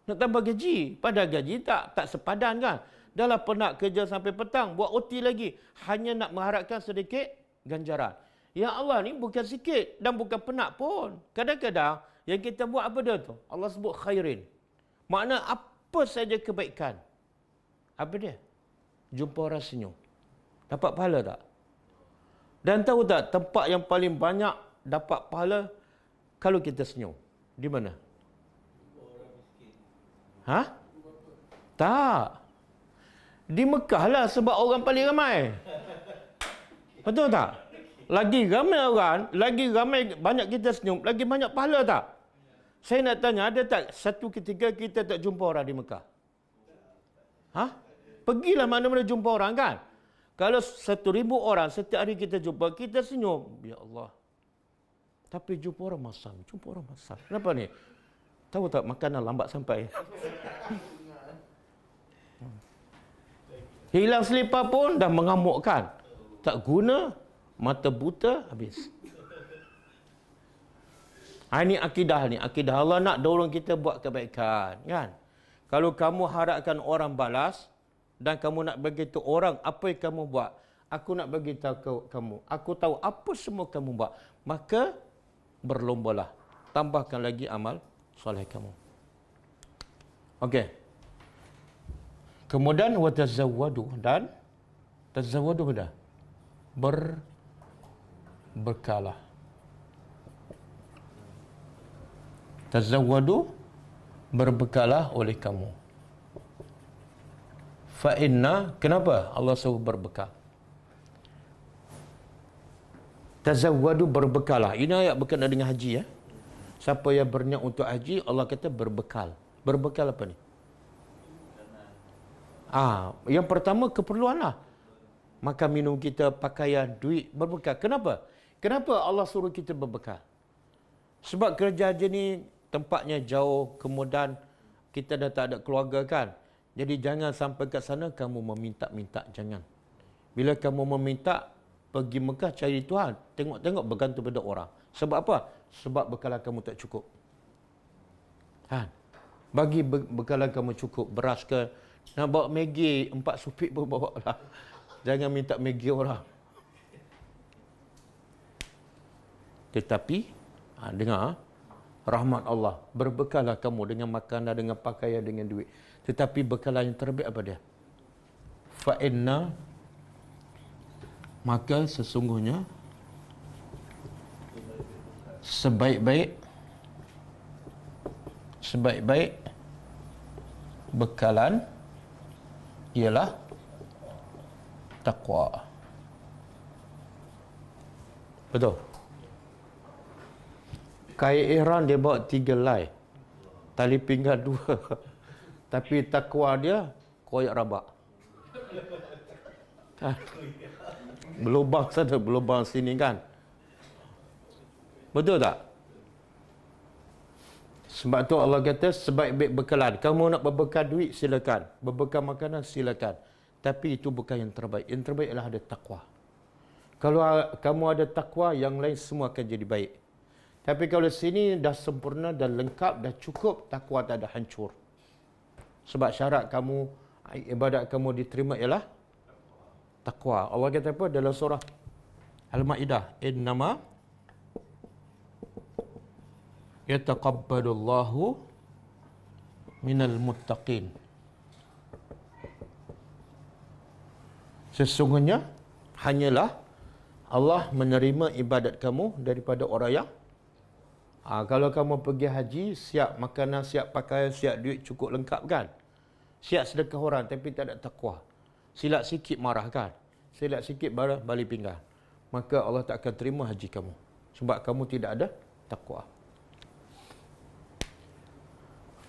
Nak tambah gaji. Padahal gaji tak sepadan kan? Dah lah penat kerja sampai petang, buat OT lagi. Hanya nak mengharapkan sedikit ganjaran. Ya Allah ni bukan sikit dan bukan penat pun. Kadang-kadang yang kita buat apa dia tu? Allah sebut khairin. Makna apa saja kebaikan. Apa dia? Jumpa orang senyum. Dapat pahala tak? Dan tahu tak tempat yang paling banyak dapat pahala kalau kita senyum? Di mana? Ha? Tak. Di Mekah lah sebab orang paling ramai. Betul tak? Lagi ramai orang, lagi ramai banyak kita senyum, lagi banyak pahala tak? Saya nak tanya, ada tak satu ketika kita tak jumpa orang di Mekah? Ha? Pergilah mana-mana jumpa orang kan? Kalau 1,000 orang setiap hari kita jumpa, kita senyum. Ya Allah. Tapi jumpa orang masam. Kenapa ni? Tahu tak makanan lambat sampai? Hilang selipar pun dah mengamukkan. Tak guna, mata buta, habis. Ini akidah ni. Akidah Allah nak dorong kita buat kebaikan. Kan? Kalau kamu harapkan orang balas, dan kamu nak beritahu orang apa yang kamu buat, aku nak beritahu kamu, aku tahu apa semua kamu buat, maka berlombalah, tambahkan lagi amal soleh kamu. Okey. Kemudian watazawwadu, dan tazawwadu dah berkalah. Tazawwadu, berbekalah oleh kamu. Fa inna, kenapa Allah suruh berbekal? Tazawwadu, berbekalah. Ini ayat berkenaan dengan haji ya. Siapa yang berniat untuk haji, Allah kata berbekal. Berbekal apa ni? Yang pertama keperluanlah. Makan minum kita, pakaian, duit, berbekal. Kenapa? Kenapa Allah suruh kita berbekal? Sebab kerja haji ni tempatnya jauh, kemudian kita dah tak ada keluarga kan. Jadi jangan sampai kat sana kamu meminta-minta, jangan. Bila kamu meminta, pergi Mekah cari Tuhan, tengok-tengok bergantung pada orang. Sebab apa? Sebab bekalan kamu tak cukup. Kan? Bagi bekalan kamu cukup, beras ke, nak bawa Maggi 4 supik pun bawa lah. Jangan minta Maggi orang. Tetapi, dengar, rahmat Allah, berbekallah kamu dengan makanan, dengan pakaian, dengan duit. Tetapi bekalan yang terbaik apa dia? Fa inna, maka sesungguhnya sebaik-baik bekalan ialah takwa. Betul. Kain ihram dia bawa 3 helai, tali pinggang 2. Tapi takwa dia koyak rabak. Berlubang sana, berlubang sini kan. Betul tak? Sebab tu Allah kata sebaik-baik bekalan. Kamu nak berbekal duit, silakan. Berbekal makanan, silakan. Tapi itu bukan yang terbaik. Yang terbaik adalah ada takwa. Kalau kamu ada takwa, yang lain semua akan jadi baik. Tapi kalau sini dah sempurna, dah lengkap, dah cukup, takwa tak ada, hancur. Sebab syarat kamu, ibadat kamu diterima ialah takwa. Allah kata apa dalam surah Al-Ma'idah? Innama yataqabbalullahu minal muttaqin. Sesungguhnya hanyalah Allah menerima ibadat kamu daripada orang yang kalau kamu pergi haji, siap makanan, siap pakaian, siap duit, cukup lengkap kan? Siap sedekah orang tapi tak ada takwa. Silap sikit marah kan? Silap sikit balik pinggang. Maka Allah tak akan terima haji kamu. Sebab kamu tidak ada takwa.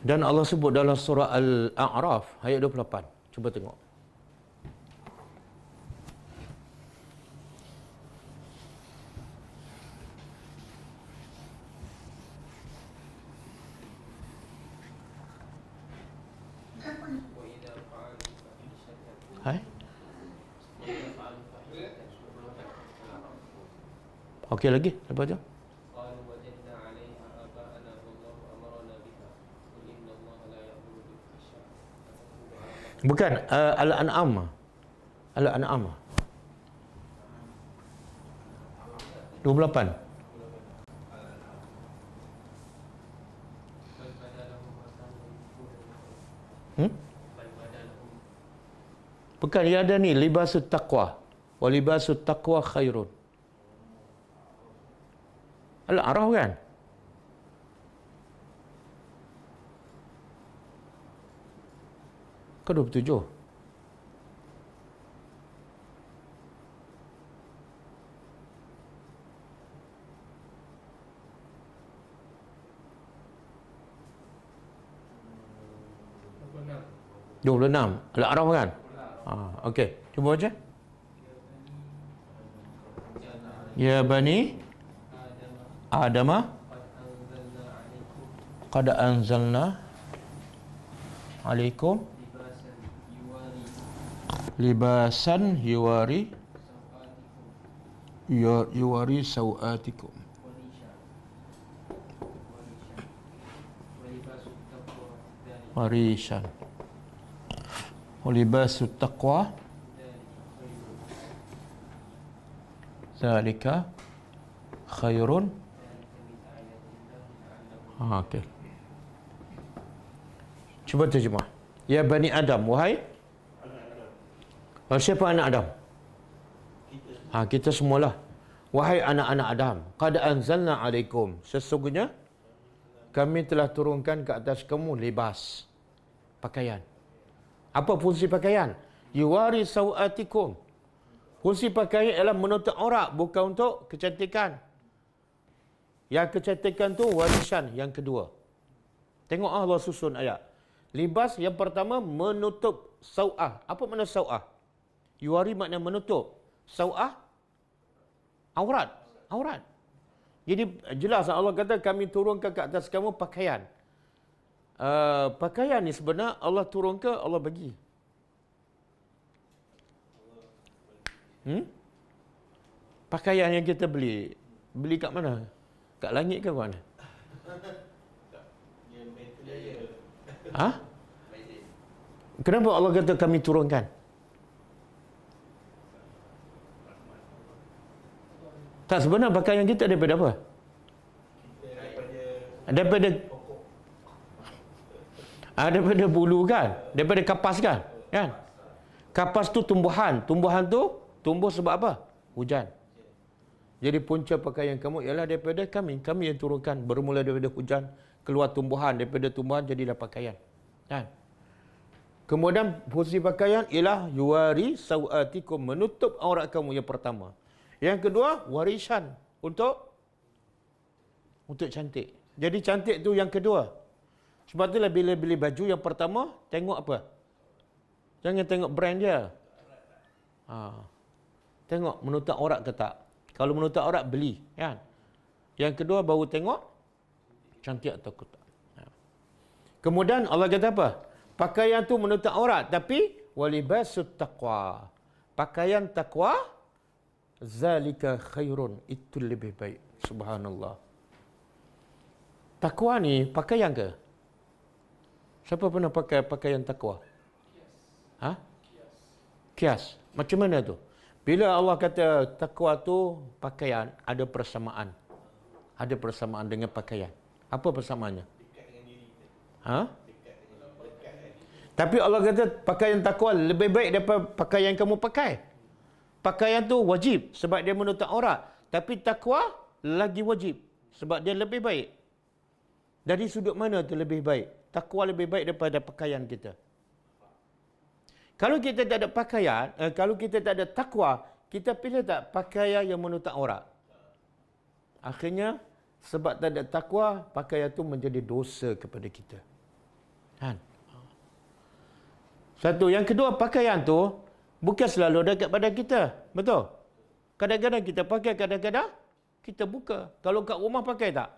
Dan Allah sebut dalam surah Al-A'raf ayat 28. Cuba tengok. Hai? Okey lagi, apa tu? Bukan, Al-An'am. Al-An'am. 28. Bukan, dia ada ni, libasut taqwa. Wa libasut taqwa khairun. Al-A'raf kan? Ke 27? Al-A'raf kan? Okey, cuba baca. Ya bani Adama qad anzalna alaikum libasan yuwari sawatikum warishan walibasut taqwa zalika khairun. Okey. Cuba terjemah. Ya Bani Adam, wahai siapa anak Adam? Kita semualah. Wahai anak-anak Adam, qad anzalna alaikum, sesungguhnya kami telah turunkan ke atas kamu libas, pakaian. Apa fungsi pakaian? Yuwari sawatikum. Fungsi pakaian ialah menutup aurat, bukan untuk kecantikan. Yang kecantikan tu warisan yang kedua. Tengok Allah susun ayat. Libas yang pertama menutup sawah. Apa makna sawah? Yuwari makna menutup. Sawah aurat. Aurat. Jadi jelas Allah kata kami turunkan ke atas kamu pakaian. Pakaian ni sebenarnya Allah turunkan, Allah bagi. Pakaian yang kita beli kat mana? Kat langit ke mana? Kenapa Allah kata kami turunkan? Tak, sebenarnya pakaian kita daripada apa? Daripada bulu kan? Daripada kapas kan? Kapas tu tumbuhan. Tumbuhan tu tumbuh sebab apa? Hujan. Jadi punca pakaian kamu ialah daripada kami. Kami yang turunkan. Bermula daripada hujan, keluar tumbuhan. Daripada tumbuhan jadilah pakaian. Kan? Kemudian fungsi pakaian ialah yuwari sawatikum, menutup aurat kamu yang pertama. Yang kedua, warisan untuk cantik. Jadi cantik tu yang kedua. Sebab itulah bila beli baju yang pertama, tengok apa? Jangan tengok brand dia. Tengok menutup aurat ke tak. Kalau menutup aurat, beli. Kan? Yang kedua, baru tengok cantik atau tak. Kemudian Allah kata apa? Pakaian tu menutup aurat. Tapi, walibasut taqwa. Pakaian taqwa, zalika khairun. Itu lebih baik. Subhanallah. Taqwa ni pakaian ke? Siapa pernah pakai pakaian taqwa? Kias. Macam mana tu? Bila Allah kata taqwa tu pakaian, ada persamaan. Ada persamaan dengan pakaian. Apa persamaannya? Tapi Allah kata pakaian taqwa lebih baik daripada pakaian yang kamu pakai. Pakaian tu wajib sebab dia menutup aurat. Tapi taqwa lagi wajib sebab dia lebih baik. Dari sudut mana tu lebih baik? Taqwa lebih baik daripada pakaian kita. Kalau kita tak ada pakaian, kalau kita tak ada taqwa, kita pilih tak pakaian yang menutup aurat? Akhirnya, sebab tak ada taqwa, pakaian itu menjadi dosa kepada kita. Kan? Satu. Yang kedua, pakaian tu bukan selalu ada kat badan kita. Betul? Kadang-kadang kita pakai, kadang-kadang kita buka. Kalau kat rumah pakai tak?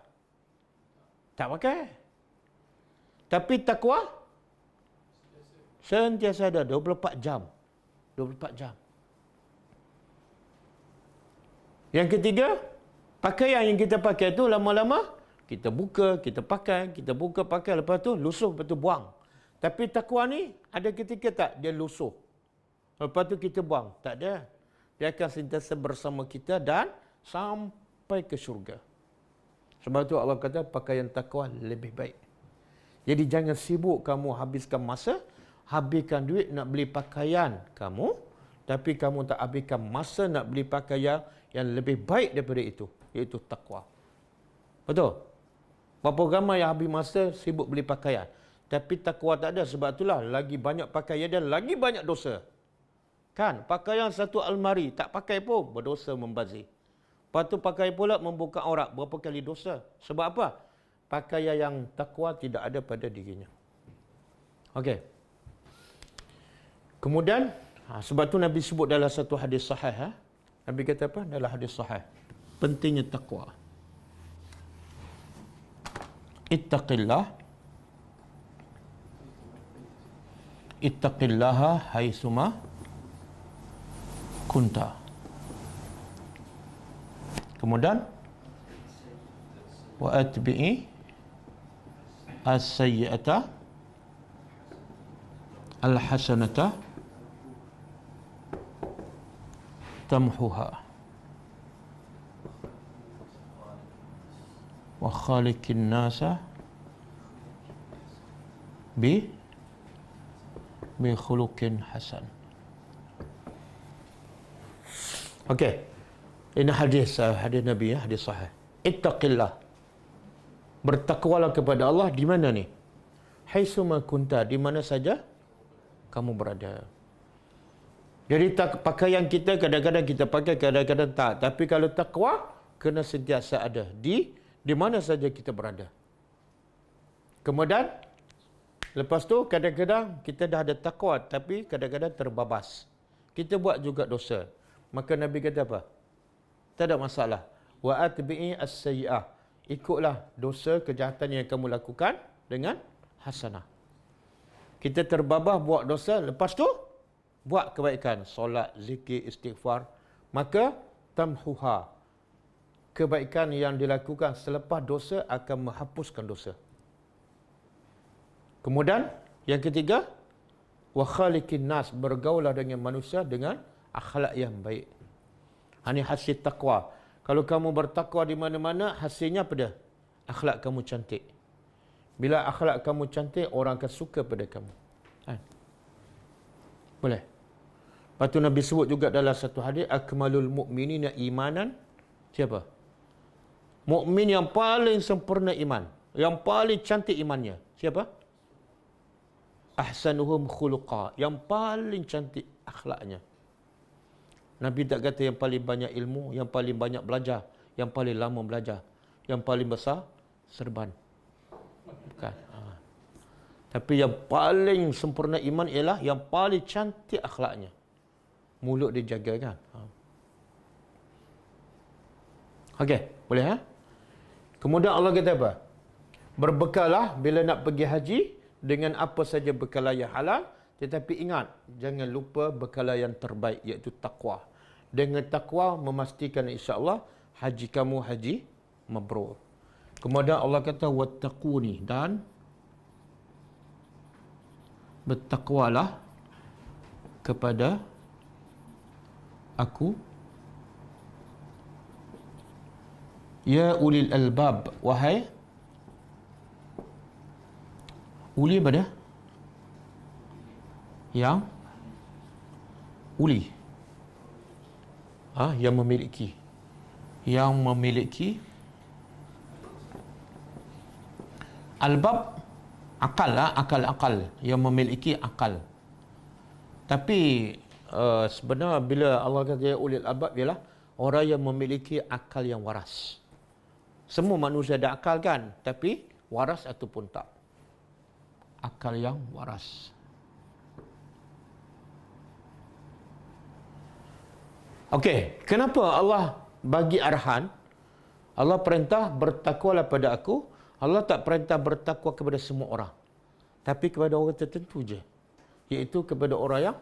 Tak pakai. Tapi taqwa sentiasa ada 24 jam. 24 jam. Yang ketiga, pakaian yang kita pakai tu lama-lama kita buka, kita pakai, kita buka, pakai, lepas tu lusuh, lepas tu buang. Tapi taqwa ni ada ketika tak dia lusuh. Lepas tu kita buang. Tak ada. Dia akan sentiasa bersama kita dan sampai ke syurga. Sebab tu Allah kata pakaian taqwa lebih baik. Jadi jangan sibuk kamu habiskan masa, habiskan duit nak beli pakaian kamu, tapi kamu tak habiskan masa nak beli pakaian yang lebih baik daripada itu, iaitu taqwa. Betul? Berapa ramai yang habis masa sibuk beli pakaian, tapi taqwa tak ada. Sebab itulah lagi banyak pakaian dan lagi banyak dosa. Kan? Pakaian satu almari tak pakai pun berdosa membazir. Lepas tu pakai pula membuka aurat, berapa kali dosa. Sebab apa? Pakaian yang taqwa tidak ada pada dirinya. Okey. Kemudian, sebab tu Nabi sebut dalam satu hadis sahih. Nabi kata apa? Dalam hadis sahih. Pentingnya taqwa. Ittaqillaha haitsuma kunta. Kemudian, wa atbi'i as-sayyi'ata al-hasanata tamhuha wa khaliqin nasa bi khuluqin hasan. Okey. Ini hadis Nabi, hadis sahih. Ittaqillah. Bertakwalah kepada Allah di mana ni? Haitsuma kunta, di mana saja kamu berada. Jadi pakaian kita kadang-kadang kita pakai, kadang-kadang tak. Tapi kalau takwa, kena sentiasa ada di mana saja kita berada. Kemudian, lepas tu kadang-kadang kita dah ada takwa, tapi kadang-kadang terbabas. Kita buat juga dosa. Maka Nabi kata apa? Tak ada masalah. Wa atbi'i as-sayyi'ah. Ikutlah dosa, kejahatan yang kamu lakukan dengan hasanah. Kita terbabah buat dosa, lepas tu buat kebaikan, solat, zikir, istighfar, maka tamhuha. Kebaikan yang dilakukan selepas dosa akan menghapuskan dosa. Kemudian yang ketiga, wa khaliqin nas, bergaulah dengan manusia dengan akhlak yang baik. Ini hasil takwa. Kalau kamu bertakwa di mana-mana, hasilnya apa dia? Akhlak kamu cantik. Bila akhlak kamu cantik, orang akan suka pada kamu. Boleh? Lepas tu Nabi sebut juga dalam satu hadis, akmalul mu'minina imanan. Siapa? Mukmin yang paling sempurna iman, yang paling cantik imannya. Siapa? Ahsanuhum khuluqa, yang paling cantik akhlaknya. Nabi tak kata yang paling banyak ilmu, yang paling banyak belajar, yang paling lama belajar, yang paling besar serban. Bukan. Tapi yang paling sempurna iman ialah yang paling cantik akhlaknya. mulut dijaga kan. Okey, boleh ha? Kemudian Allah kata apa? Berbekalah bila nak pergi haji dengan apa saja bekalan yang halal, tetapi ingat jangan lupa bekalan yang terbaik iaitu takwa. Dengan takwa memastikan insya-Allah haji kamu haji mabrur. Kemudian Allah kata wattaquni, dan bertakwalah kepada aku ya ulil albab, wahai uli pada yang uli, yang memiliki albab, akal, yang memiliki akal. Tapi sebenarnya bila Allah kata ya ulil albab ialah orang yang memiliki akal yang waras. Semua manusia ada akal kan, tapi waras ataupun tak. Akal yang waras. Okey, kenapa Allah bagi arahan? Allah perintah bertakwalah pada aku. Allah tak perintah bertakwa kepada semua orang, tapi kepada orang tertentu je, iaitu kepada orang yang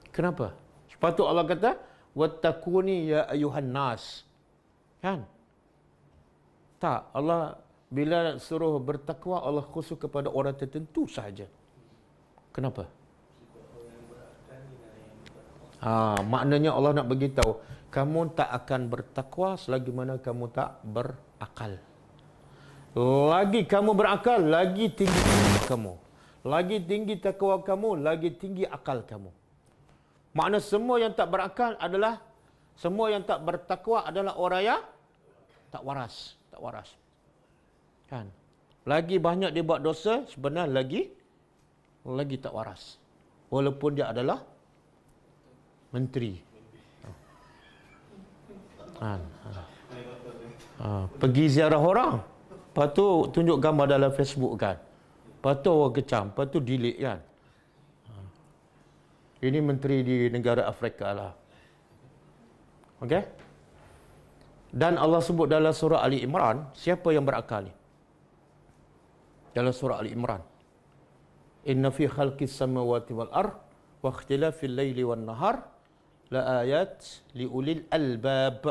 kenapa? Sebab tu Allah kata wattaquni ya ayuhan nas. Kan? Tak, Allah bila suruh bertakwa, Allah khusus kepada orang tertentu sahaja. Kenapa? Maknanya Allah nak beritahu, kamu tak akan bertakwa selagi mana kamu tak berakal. Lagi kamu berakal, lagi tinggi kamu. Lagi tinggi takwa kamu, lagi tinggi akal kamu. Makna semua yang tak berakal adalah, semua yang tak bertakwa adalah orang yang tak waras. Tak waras. Kan? Lagi banyak dia buat dosa, sebenarnya lagi tak waras. Walaupun dia adalah menteri. Pergi ziarah orang, lepas tu tunjuk gambar dalam Facebook kan. Lepas tu orang kecam, lepas tu delete kan. Ini menteri di negara Afrika lah. Okey? Dan Allah sebut dalam surah Ali Imran, siapa yang berakal ni? Dalam surah Ali Imran. Inna fi khalqis samawati wal ard wa ikhtilafil laili wan nahar la ayat li ulil albab.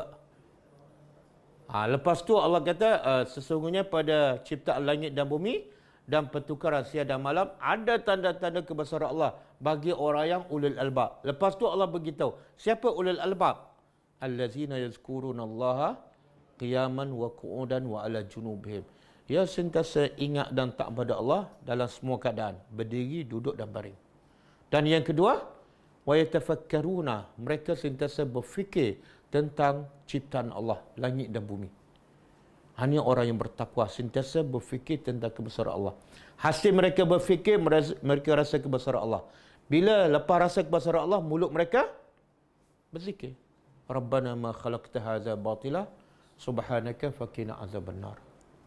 Lepas tu Allah kata sesungguhnya pada ciptaan langit dan bumi dan pertukaran siang dan malam ada tanda-tanda kebesaran Allah bagi orang yang ulul albab. Lepas tu Allah beritahu, siapa ulul albab? Allazina yazkurunallaha qiyaman wa qu'udan wa ala junubihim. Ya sentiasa ingat dan taat pada Allah dalam semua keadaan, berdiri, duduk dan baring. Dan yang kedua, wa yatafakkaruna, mereka sentiasa berfikir tentang ciptaan Allah, langit dan bumi. Hanya orang yang bertakwa sentiasa berfikir tentang kebesaran Allah. Hasil mereka berfikir, mereka rasa kebesaran Allah. Bila lepas rasa kebesaran Allah, mulut mereka berzikir. Rabbana ma khalaqta hadza batila subhanaka faqina azabannar.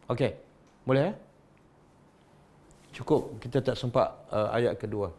Okey. Boleh Cukup, kita tak sempat ayat kedua.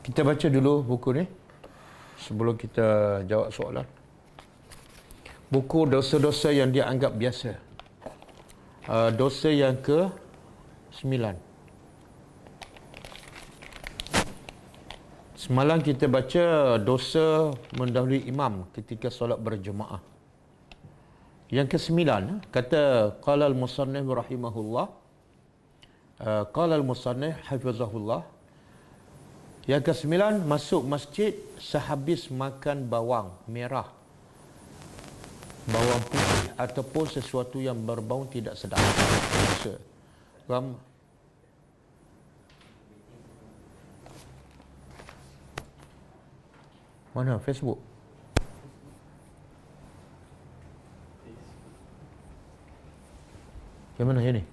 Kita baca dulu buku ni sebelum kita jawab soalan. Buku dosa-dosa yang dianggap biasa. Dosa yang ke-9. Semalam kita baca dosa mendahului imam ketika solat berjemaah. Yang ke-9 kata qala al-musannif rahimahullah, qala al-musannif hafizahullah. Yang ke-9, masuk masjid sehabis makan bawang merah, bawang putih ataupun sesuatu yang berbau tidak sedap. Dosa. Mana Facebook? Yang mana yang ni?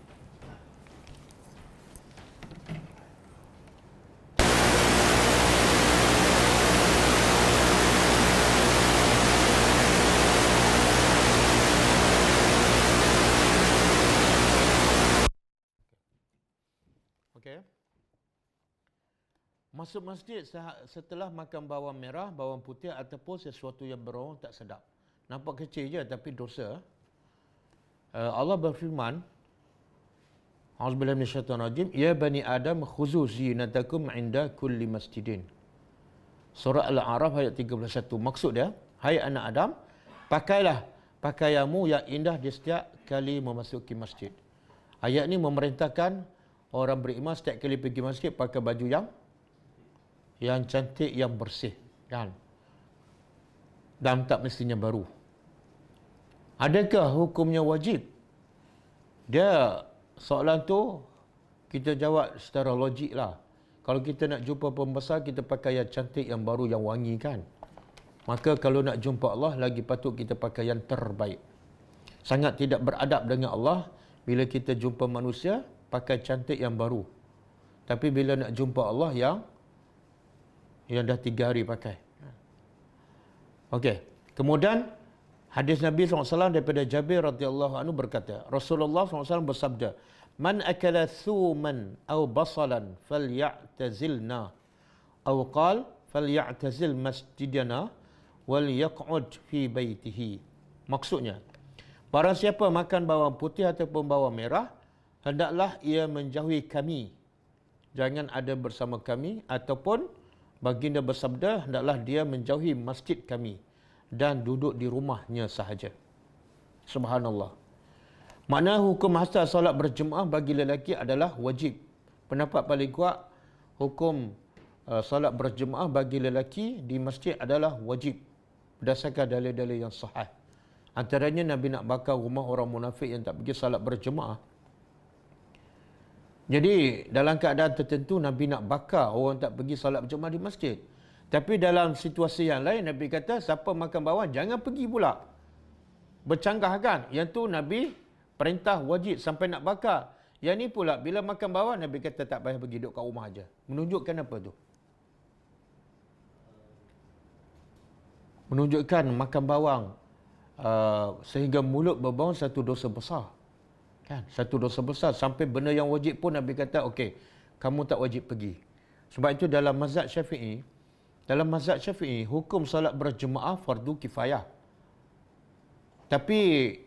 Okey. Masuk masjid setelah makan bawang merah, bawang putih ataupun sesuatu yang beraroma tak sedap. Nampak kecil je tapi dosa. Allah berfirman, A'udzubillahi minasyaitonirrajim, ya bani Adam khuzu zinatakum 'inda kulli masjidin. Surah Al-A'raf ayat 31. Maksud dia, hai anak Adam, pakailah pakaianmu yang indah di setiap kali memasuki masjid. Ayat ni memerintahkan orang beriman setiap kali pergi masjid pakai baju yang cantik, yang bersih, kan? Dan tak mestinya baru. Adakah hukumnya wajib? Dia soalan tu kita jawab secara logik lah. Kalau kita nak jumpa pembesar, kita pakai yang cantik, yang baru, yang wangi, kan? Maka kalau nak jumpa Allah, lagi patut kita pakai yang terbaik. Sangat tidak beradab dengan Allah bila kita jumpa manusia pakai cantik yang baru. Tapi bila nak jumpa Allah yang dah 3 hari pakai. Okey. Kemudian hadis Nabi SAW daripada Jabir radhiyallahu anhu berkata, Rasulullah SAW bersabda, "Man akala thuman aw basalan falyatazilna." Aw qala falyatazil masjidana wal yaq'ud fi baitihi. Maksudnya, barang siapa makan bawang putih ataupun bawang merah, hendaklah ia menjauhi kami. Jangan ada bersama kami, ataupun baginda bersabda, hendaklah dia menjauhi masjid kami dan duduk di rumahnya sahaja. Subhanallah. Makna hukum asal solat berjemaah bagi lelaki adalah wajib. Pendapat paling kuat, hukum solat berjemaah bagi lelaki di masjid adalah wajib berdasarkan dalil-dalil yang sahih. Antaranya Nabi nak bakar rumah orang munafik yang tak pergi solat berjemaah. Jadi dalam keadaan tertentu Nabi nak bakar orang tak pergi solat berjemaah di masjid. Tapi dalam situasi yang lain Nabi kata siapa makan bawang jangan pergi pula. Bercanggah kan? Yang tu Nabi perintah wajib sampai nak bakar. Yang ni pula bila makan bawang Nabi kata tak payah pergi duduk kat rumah aja. Menunjukkan apa tu? Menunjukkan makan bawang sehingga mulut berbau satu dosa besar. Kan? Satu dosa besar. Sampai benda yang wajib pun Nabi kata, okey, kamu tak wajib pergi. Sebab itu dalam mazhab Syafi'i, hukum solat berjemaah fardu kifayah. Tapi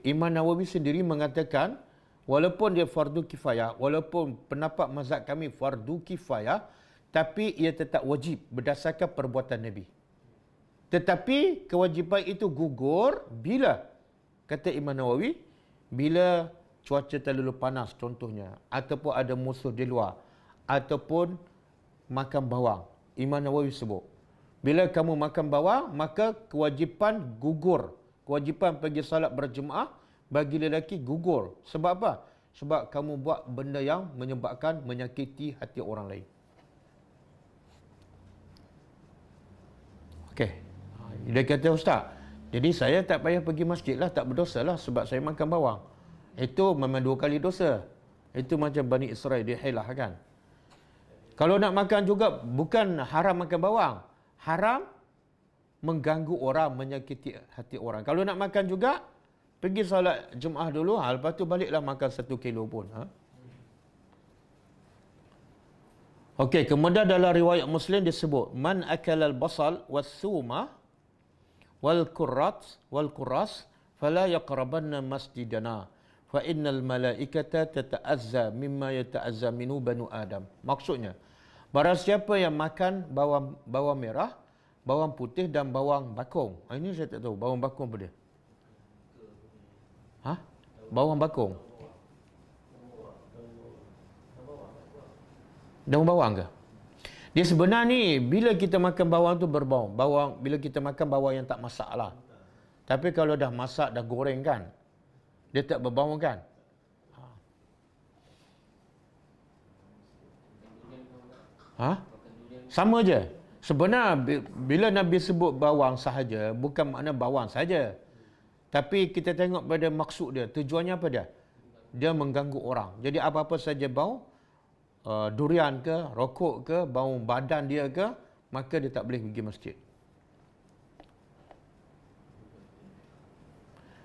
Imam Nawawi sendiri mengatakan, walaupun dia fardu kifayah, walaupun pendapat mazhab kami fardu kifayah, tapi ia tetap wajib berdasarkan perbuatan Nabi. Tetapi kewajiban itu gugur bila, kata Imam Nawawi, bila cuaca terlalu panas contohnya, ataupun ada musuh di luar, ataupun makan bawang. Imam Nawawi sebut, bila kamu makan bawang, maka kewajipan gugur. Kewajipan pergi salat berjemaah bagi lelaki gugur. Sebab apa? Sebab kamu buat benda yang menyebabkan menyakiti hati orang lain. Okey. Dia kata, Ustaz, jadi saya tak payah pergi masjid lah, tak berdosa lah sebab saya makan bawang. Itu memang 2 kali dosa. Itu macam Bani Israel, dia hilah kan. Kalau nak makan juga, bukan haram makan bawang. Haram mengganggu orang, menyakiti hati orang. Kalau nak makan juga, pergi solat Jumaat dulu, lepas tu baliklah makan 1 kilo pun. Okey, kemudian dalam riwayat Muslim disebut, Man akalal basal was-suma wal-kurras fala yaqrabanna masjidana. Fa innal malaikata tata'azza mimma yata'azza minhu banu Adam. Maksudnya, barang siapa yang makan bawang merah, bawang putih dan bawang bakung. Ini saya tak tahu, bawang bakung apa dia? Bawang bakung. Daun bawang ke? Dia sebenarnya ni, bila kita makan bawang tu berbau. Bila kita makan bawang yang tak masak lah. Tapi kalau dah masak, dah goreng kan, Dia tak berbau kan? Ha? Sama je. Sebenarnya bila Nabi sebut bawang sahaja, bukan makna bawang saja. Tapi kita tengok pada maksud dia, tujuannya apa dia? Dia mengganggu orang. Jadi apa-apa saja bau, durian ke, rokok ke, bau badan dia ke, maka dia tak boleh pergi masjid.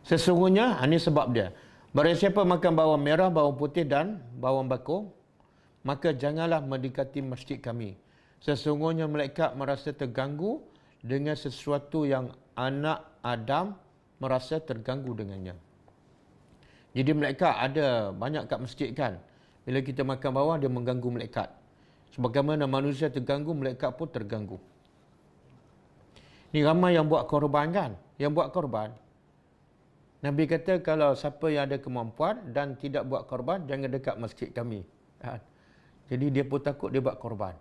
Sesungguhnya, ini sebab dia. Barang siapa makan bawang merah, bawang putih dan bawang bakar, maka janganlah mendekati masjid kami. Sesungguhnya malaikat merasa terganggu dengan sesuatu yang anak Adam merasa terganggu dengannya. Jadi malaikat ada banyak kat masjid kan. Bila kita makan bawang, dia mengganggu malaikat. Sebagaimana manusia terganggu, malaikat pun terganggu. Ni ramai yang buat korban kan. Yang buat korban. Nabi kata kalau siapa yang ada kemampuan dan tidak buat korban, jangan dekat masjid kami. Jadi dia pun takut dia buat korban.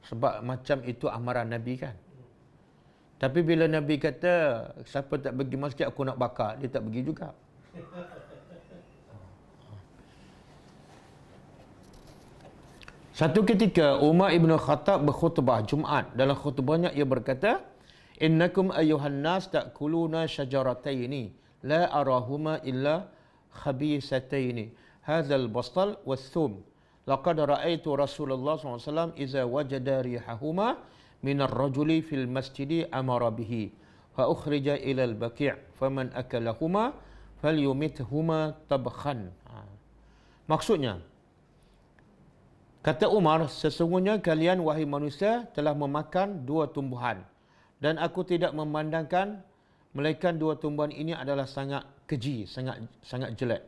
Sebab macam itu amaran Nabi kan. Tapi bila Nabi kata, siapa tak pergi masjid aku nak bakar, dia tak pergi juga. Satu ketika Umar ibn Khattab berkhutbah Jumaat. Dalam khutbahnya ia berkata, "Innakum ayyuhan nas ta'kuluna syajarataini la arahuma illa khabisataini. Hadzal bastal was-thum. Laqad ra'aitu Rasulullah SAW iza wajada rihahuma minar rajuli fil masjidi amara bihi. Fa ukhrija ila al-baqi' faman akalahuma falyumithuma tabkhan." Maksudnya, kata Umar, sesungguhnya kalian wahai manusia telah memakan dua tumbuhan dan aku tidak memandangkan melainkan dua tumbuhan ini adalah sangat keji, sangat jelek.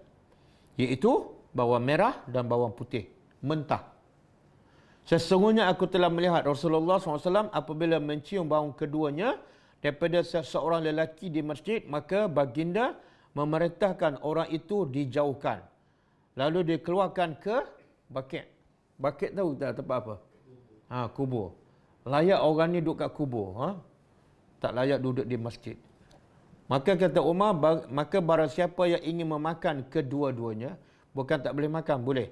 Iaitu bawang merah dan bawang putih mentah. Sesungguhnya aku telah melihat Rasulullah SAW apabila mencium bau keduanya daripada seorang lelaki di masjid, maka baginda memerintahkan orang itu dijauhkan. Lalu dikeluarkan ke bakit. Bakit tahu tak tempat apa? Kubur. Layak orang ni duduk kat kubur. Tak layak duduk di masjid. Maka kata Umar, maka barang siapa yang ingin memakan kedua-duanya, bukan tak boleh makan, boleh.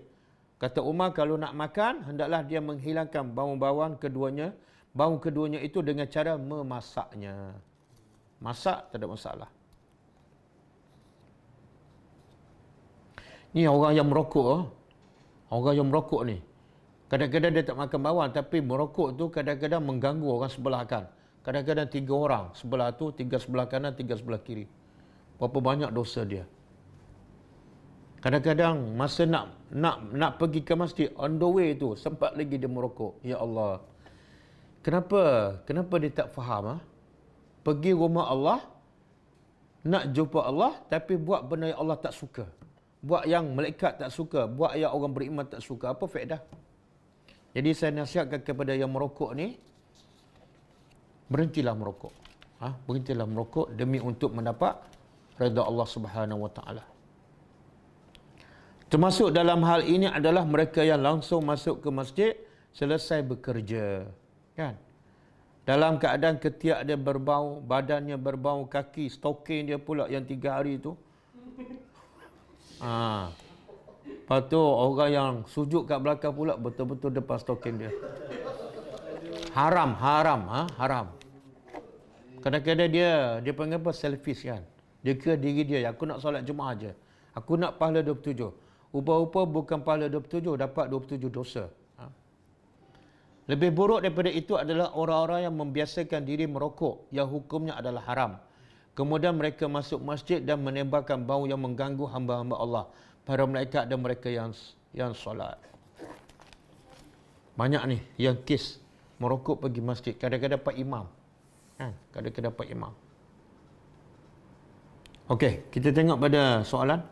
Kata Umar, kalau nak makan, hendaklah dia menghilangkan bau-bauan keduanya, bau keduanya itu dengan cara memasaknya. Masak, tak ada masalah. Ni orang yang merokok. Orang yang merokok ni. Kadang-kadang dia tak makan bawang, tapi merokok tu kadang-kadang mengganggu orang sebelah kan. Kadang-kadang 3 orang sebelah tu, 3 sebelah kanan, 3 sebelah kiri. Berapa banyak dosa dia. Kadang-kadang masa nak pergi ke masjid, on the way tu, sempat lagi dia merokok. Ya Allah. Kenapa dia tak faham? Pergi rumah Allah, nak jumpa Allah, tapi buat benda yang Allah tak suka. Buat yang malaikat tak suka, buat yang orang beriman tak suka. Apa faedah? Jadi saya nasihatkan kepada yang merokok ni, berhentilah merokok. Berhentilah merokok demi untuk mendapat redha Allah Subhanahu Wa Taala. Termasuk dalam hal ini adalah mereka yang langsung masuk ke masjid selesai bekerja, kan? Dalam keadaan ketiak dia berbau, badannya berbau, kaki, stokin dia pula yang 3 hari tu. Lepas tu orang yang sujud kat belakang pula betul-betul depan stokin dia. Haram. Kadang-kadang dia panggil apa? Selfish kan. Dia kira diri dia, aku nak solat Jumaat aja. Aku nak pahala 27. Rupa-rupa bukan pahala 27, dapat 27 dosa. Lebih buruk daripada itu adalah orang-orang yang membiasakan diri merokok, yang hukumnya adalah haram. Kemudian mereka masuk masjid dan menembakkan bau yang mengganggu hamba-hamba Allah, para malaikat dan mereka yang solat. Banyak ni yang kes merokok pergi masjid. Kadang-kadang dapat imam. Kadang-kadang dapat imam. Okey, kita tengok pada soalan.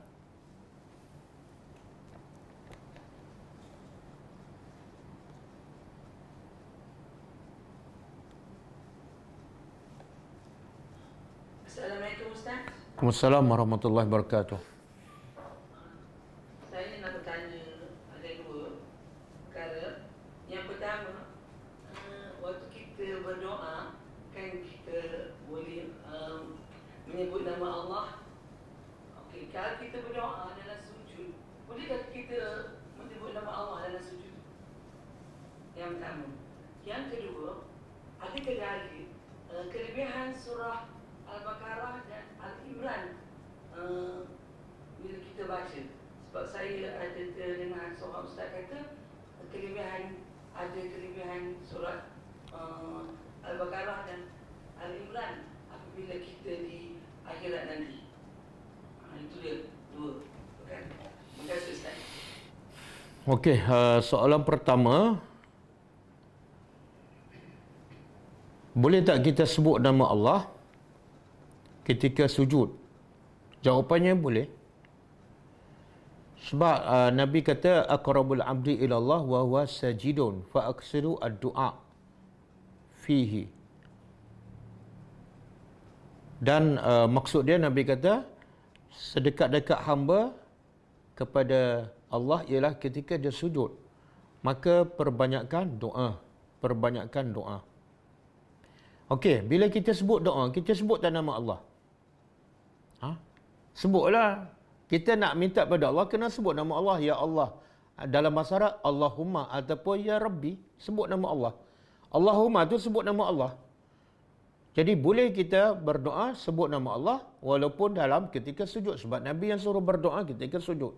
Assalamualaikum Ustaz. Waalaikumsalam warahmatullahi wabarakatuh. Saya nak bertanya ada 2 perkara. Yang pertama, waktu kita berdoa, kan kita boleh menyebut nama Allah. Okey, kalau kita berdoa dalam sujud, bolehkah kita menyebut nama Allah dalam sujud? Yang pertama. Yang kedua, adakah ada kelebihan surah Al-Baqarah dan Al-Imran bila kita baca? Sebab saya ada terdengar seorang ustaz kata ada kelebihan surat Al-Baqarah dan Al-Imran apabila kita di akhirat nanti. Itu dia dua perkara. Terima kasih Ustaz. Okey, soalan pertama, boleh tak kita sebut nama Allah ketika sujud? Jawapannya boleh. Sebab Nabi kata aqrabul abdi ila Allah wa huwa sajidun fa aksiru ad-du'a fihi. Dan maksud dia Nabi kata sedekat-dekat hamba kepada Allah ialah ketika dia sujud. Maka perbanyakkan doa. Perbanyakkan doa. Okey, bila kita sebut doa, kita sebut tak nama Allah? Sebutlah. Kita nak minta pada Allah, kena sebut nama Allah. Ya Allah. Dalam bahasa Arab, Allahumma ataupun Ya Rabbi, sebut nama Allah. Allahumma tu sebut nama Allah. Jadi boleh kita berdoa sebut nama Allah walaupun dalam ketika sujud. Sebab Nabi yang suruh berdoa ketika sujud.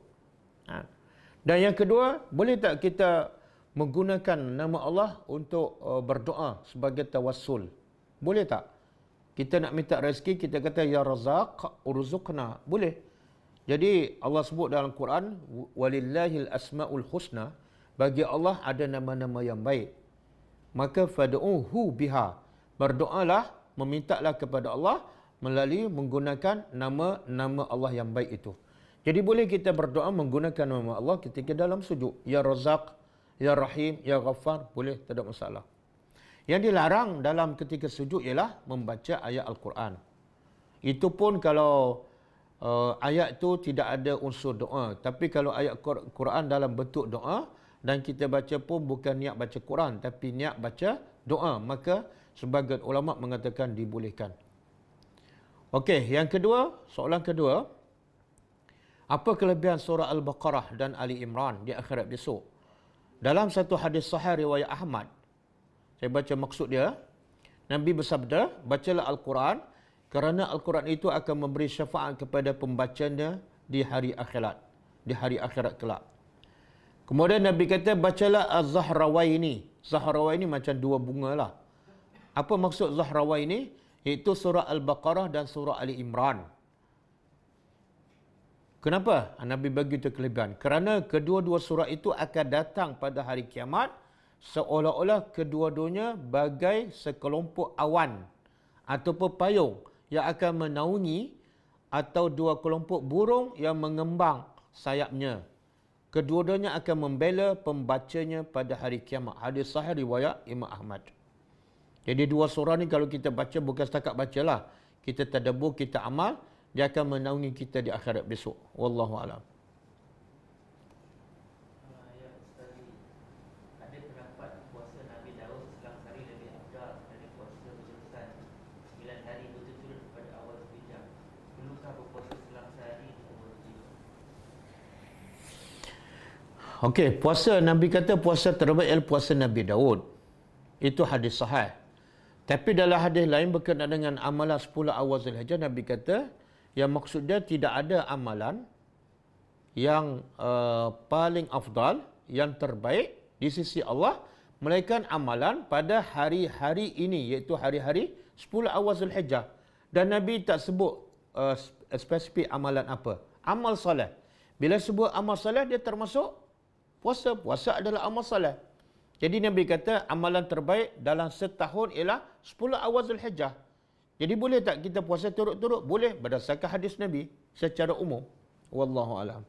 Dan yang kedua, boleh tak kita menggunakan nama Allah untuk berdoa sebagai tawassul? Boleh tak? Kita nak minta rezeki, kita kata Ya Razaq, urzuqna. Boleh. Jadi Allah sebut dalam Quran, walillahil asmaul husna, bagi Allah ada nama-nama yang baik. Maka fad'uhu biha. Berdoalah, memintalah kepada Allah melalui menggunakan nama-nama Allah yang baik itu. Jadi boleh kita berdoa menggunakan nama Allah ketika dalam sujud. Ya Razaq, Ya Rahim, Ya Ghaffar, boleh, tak ada masalah. Yang dilarang dalam ketika sujud ialah membaca ayat Al-Quran. Itu pun kalau ayat itu tidak ada unsur doa. Tapi kalau ayat Quran dalam bentuk doa dan kita baca pun bukan niat baca Quran tapi niat baca doa, maka sebagian ulama mengatakan dibolehkan. Okey, yang kedua, soalan kedua, apa kelebihan surah Al-Baqarah dan Ali Imran di akhirat besok? Dalam satu hadis sahih riwayat Ahmad, saya baca maksud dia, Nabi bersabda, bacalah Al-Quran kerana Al-Quran itu akan memberi syafaat kepada pembacanya di hari akhirat. Di hari akhirat kelak. Kemudian Nabi kata, bacalah Az-Zahrawaini. Zahrawaini macam dua bunga lah. Apa maksud Zahrawaini? Iaitu surah Al-Baqarah dan surah Ali Imran. Kenapa Nabi bagi itu kelebihan? Kerana kedua-dua surah itu akan datang pada hari kiamat seolah-olah kedua-duanya bagai sekelompok awan ataupun payung yang akan menaungi atau dua kelompok burung yang mengembang sayapnya. Kedua-duanya akan membela pembacanya pada hari kiamat. Hadis sahih riwayat Imam Ahmad. Jadi dua surah ni kalau kita baca bukan setakat bacalah. Kita tadabbur, kita amal, dia akan menaungi kita di akhirat besok. Wallahu a'lam. Okey, puasa Nabi kata puasa terbaik ialah puasa Nabi Daud. Itu hadis sahih. Tapi dalam hadis lain berkenaan dengan amalan 10 awal Zulhijjah, Nabi kata yang maksud dia tidak ada amalan yang paling afdal, yang terbaik di sisi Allah melainkan amalan pada hari-hari ini, iaitu hari-hari 10 awal Zulhijjah. Dan Nabi tak sebut spesifik amalan apa. Amal soleh. Bila sebut amal soleh dia termasuk puasa. Puasa adalah amal soleh. Jadi Nabi kata amalan terbaik dalam setahun ialah 10 awal Zulhijjah. Jadi boleh tak kita puasa turut-turut? Boleh berdasarkan hadis Nabi secara umum. Wallahu a'lam.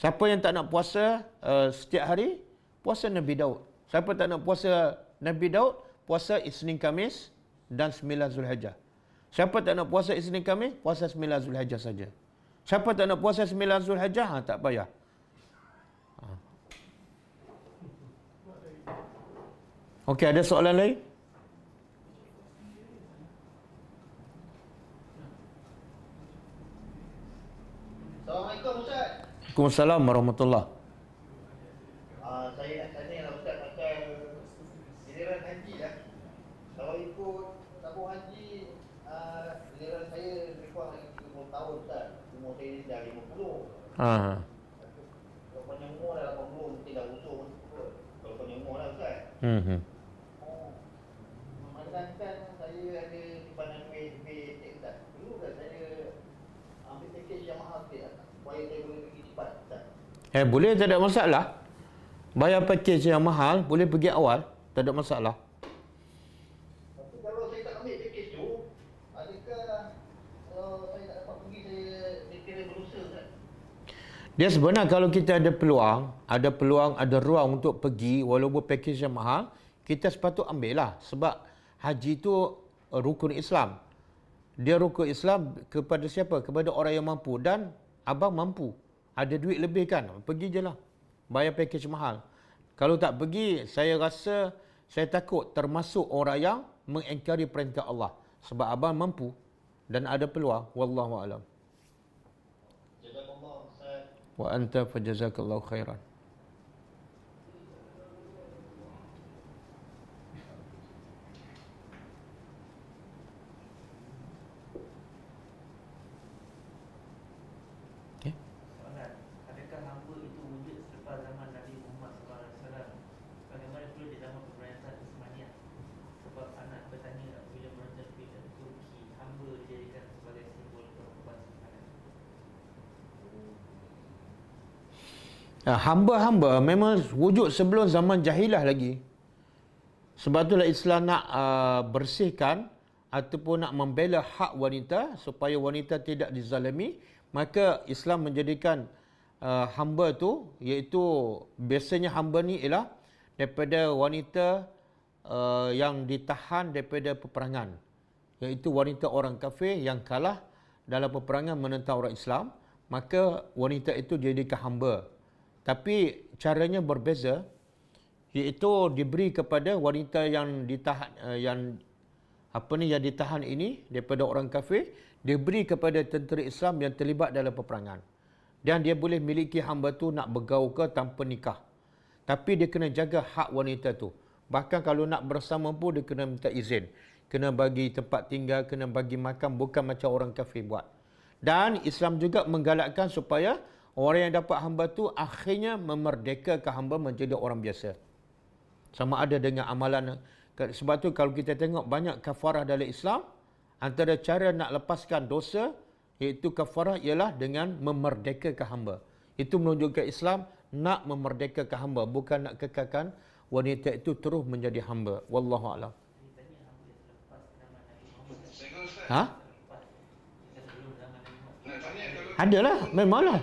Siapa yang tak nak puasa setiap hari? Puasa Nabi Daud. Siapa tak nak puasa Nabi Daud? Puasa Isnin Khamis dan 9 Zulhijjah. Siapa tak nak puasa Isnin Khamis? Puasa 9 Zulhijjah saja. Siapa tak nak puasa 9 Zulhijjah? Tak payah. Okey, ada soalan lain? Waalaikumsalam warahmatullahi. Saya nak tanya lah Ustaz pasal giliran haji lah. Kalau ikut tabung haji, giliran saya lebih kurang lagi 30 tahun Ustaz. Umur saya dah 50. Kalau panjang umur dah 80, mungkin dah utuh. Kalau panjang umur lah Ustaz. Memandangkan saya ada simpanan duit Ustaz. Dulu kan saya ambil package yang mahal sikit lah, supaya saya boleh pergi cepat Ustaz. Boleh, tak ada masalah. Bayar package yang mahal, boleh pergi awal, tak ada masalah. Tapi kalau saya tak ambil package tu, adakah saya tak dapat pergi, saya kira berdosa Ustaz? Dia sebenarnya kalau kita ada peluang, ada ruang untuk pergi walaupun package yang mahal, kita sepatut ambil lah. Sebab haji itu rukun Islam. Dia rukun Islam kepada siapa? Kepada orang yang mampu. Dan abang mampu. Ada duit lebih kan? Pergi je lah. Bayar package mahal. Kalau tak pergi, saya rasa, saya takut termasuk orang yang mengingkari perintah Allah. Sebab abang mampu dan ada peluang. Wallahu a'lam. Jazakallah Ustaz. Wa anta fajazakallahu khairan. Soalan, adakah hamba itu wujud selepas zaman Nabi Muhammad SAW? Bagaimana pula di zaman pemerintahan Utsmaniyah? Sebab anak bertanya apabila meronta pilihan Turki, hamba dijadikan sebagai simbol perempuan simpanan. Hamba-hamba memang wujud sebelum zaman jahilah lagi. Sebab itulah Islam nak bersihkan ataupun nak membela hak wanita supaya wanita tidak dizalimi. Maka Islam menjadikan hamba tu, iaitu biasanya hamba ni ialah daripada wanita yang ditahan daripada peperangan, iaitu wanita orang kafir yang kalah dalam peperangan menentang orang Islam. Maka wanita itu dijadikan hamba, tapi caranya berbeza, iaitu diberi kepada wanita yang ditahan, yang ditahan ini daripada orang kafir, diberi kepada tentera Islam yang terlibat dalam peperangan. Dan dia boleh miliki hamba tu nak bergaul ke tanpa nikah. Tapi dia kena jaga hak wanita tu. Bahkan kalau nak bersama pun dia kena minta izin. Kena bagi tempat tinggal, kena bagi makan, bukan macam orang kafir buat. Dan Islam juga menggalakkan supaya orang yang dapat hamba tu akhirnya memerdekakan hamba menjadi orang biasa. Sama ada dengan amalan. Sebab tu kalau kita tengok banyak kafarah dalam Islam, antara cara nak lepaskan dosa, iaitu kafarah ialah dengan memerdekakan hamba. Itu menunjukkan Islam nak memerdekakan hamba, bukan nak kekalkan wanita itu terus menjadi hamba. Wallahu a'lam. Adalah, memanglah.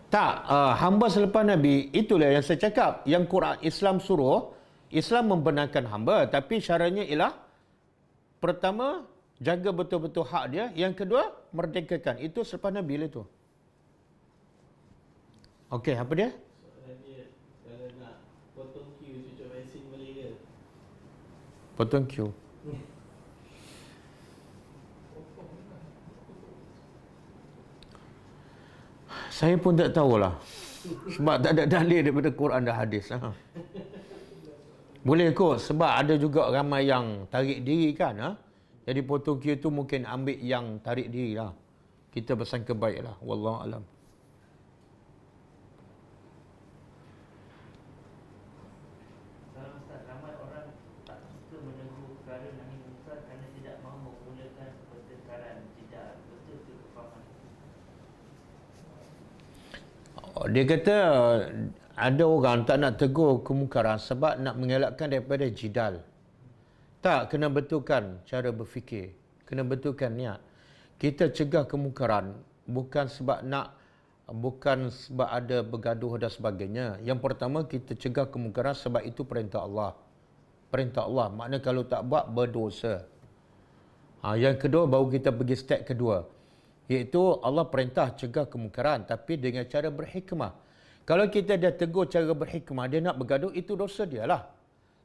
Tak, hamba selepas Nabi, itulah yang saya cakap. Yang Quran Islam suruh, Islam membenarkan hamba, tapi syaratnya ialah pertama, jaga betul-betul hak dia. Yang kedua, merdekakan. Itu selepas Nabi lah tu. Okey, apa dia? Soalan dia, kalau nak potong queue cucuk vaksin boleh ke? Potong queue. Saya pun tak tahulah. Sebab tak ada dalil daripada Quran dan hadis. Boleh kot, sebab ada juga ramai yang tarik diri kan. Jadi potong queue tu mungkin ambil yang tarik diri lah. Kita bersangka baik lah. Wallahu alam. Salam Ustaz, ramai orang tak suka menegur perkara Nabi Musa kerana tidak mahu memulakan pertengkaran jidal. Betul ke kefahaman? Dia kata ada orang tak nak tegur kemungkaran sebab nak mengelakkan daripada jidal. Tak, kena betulkan cara berfikir. Kena betulkan niat. Kita cegah kemungkaran bukan sebab ada bergaduh dan sebagainya. Yang pertama, kita cegah kemungkaran sebab itu perintah Allah. Perintah Allah. Maknanya kalau tak buat, berdosa. Yang kedua, baru kita pergi step kedua. Iaitu Allah perintah cegah kemungkaran tapi dengan cara berhikmah. Kalau kita dah tegur cara berhikmah, dia nak bergaduh, itu dosa dia lah.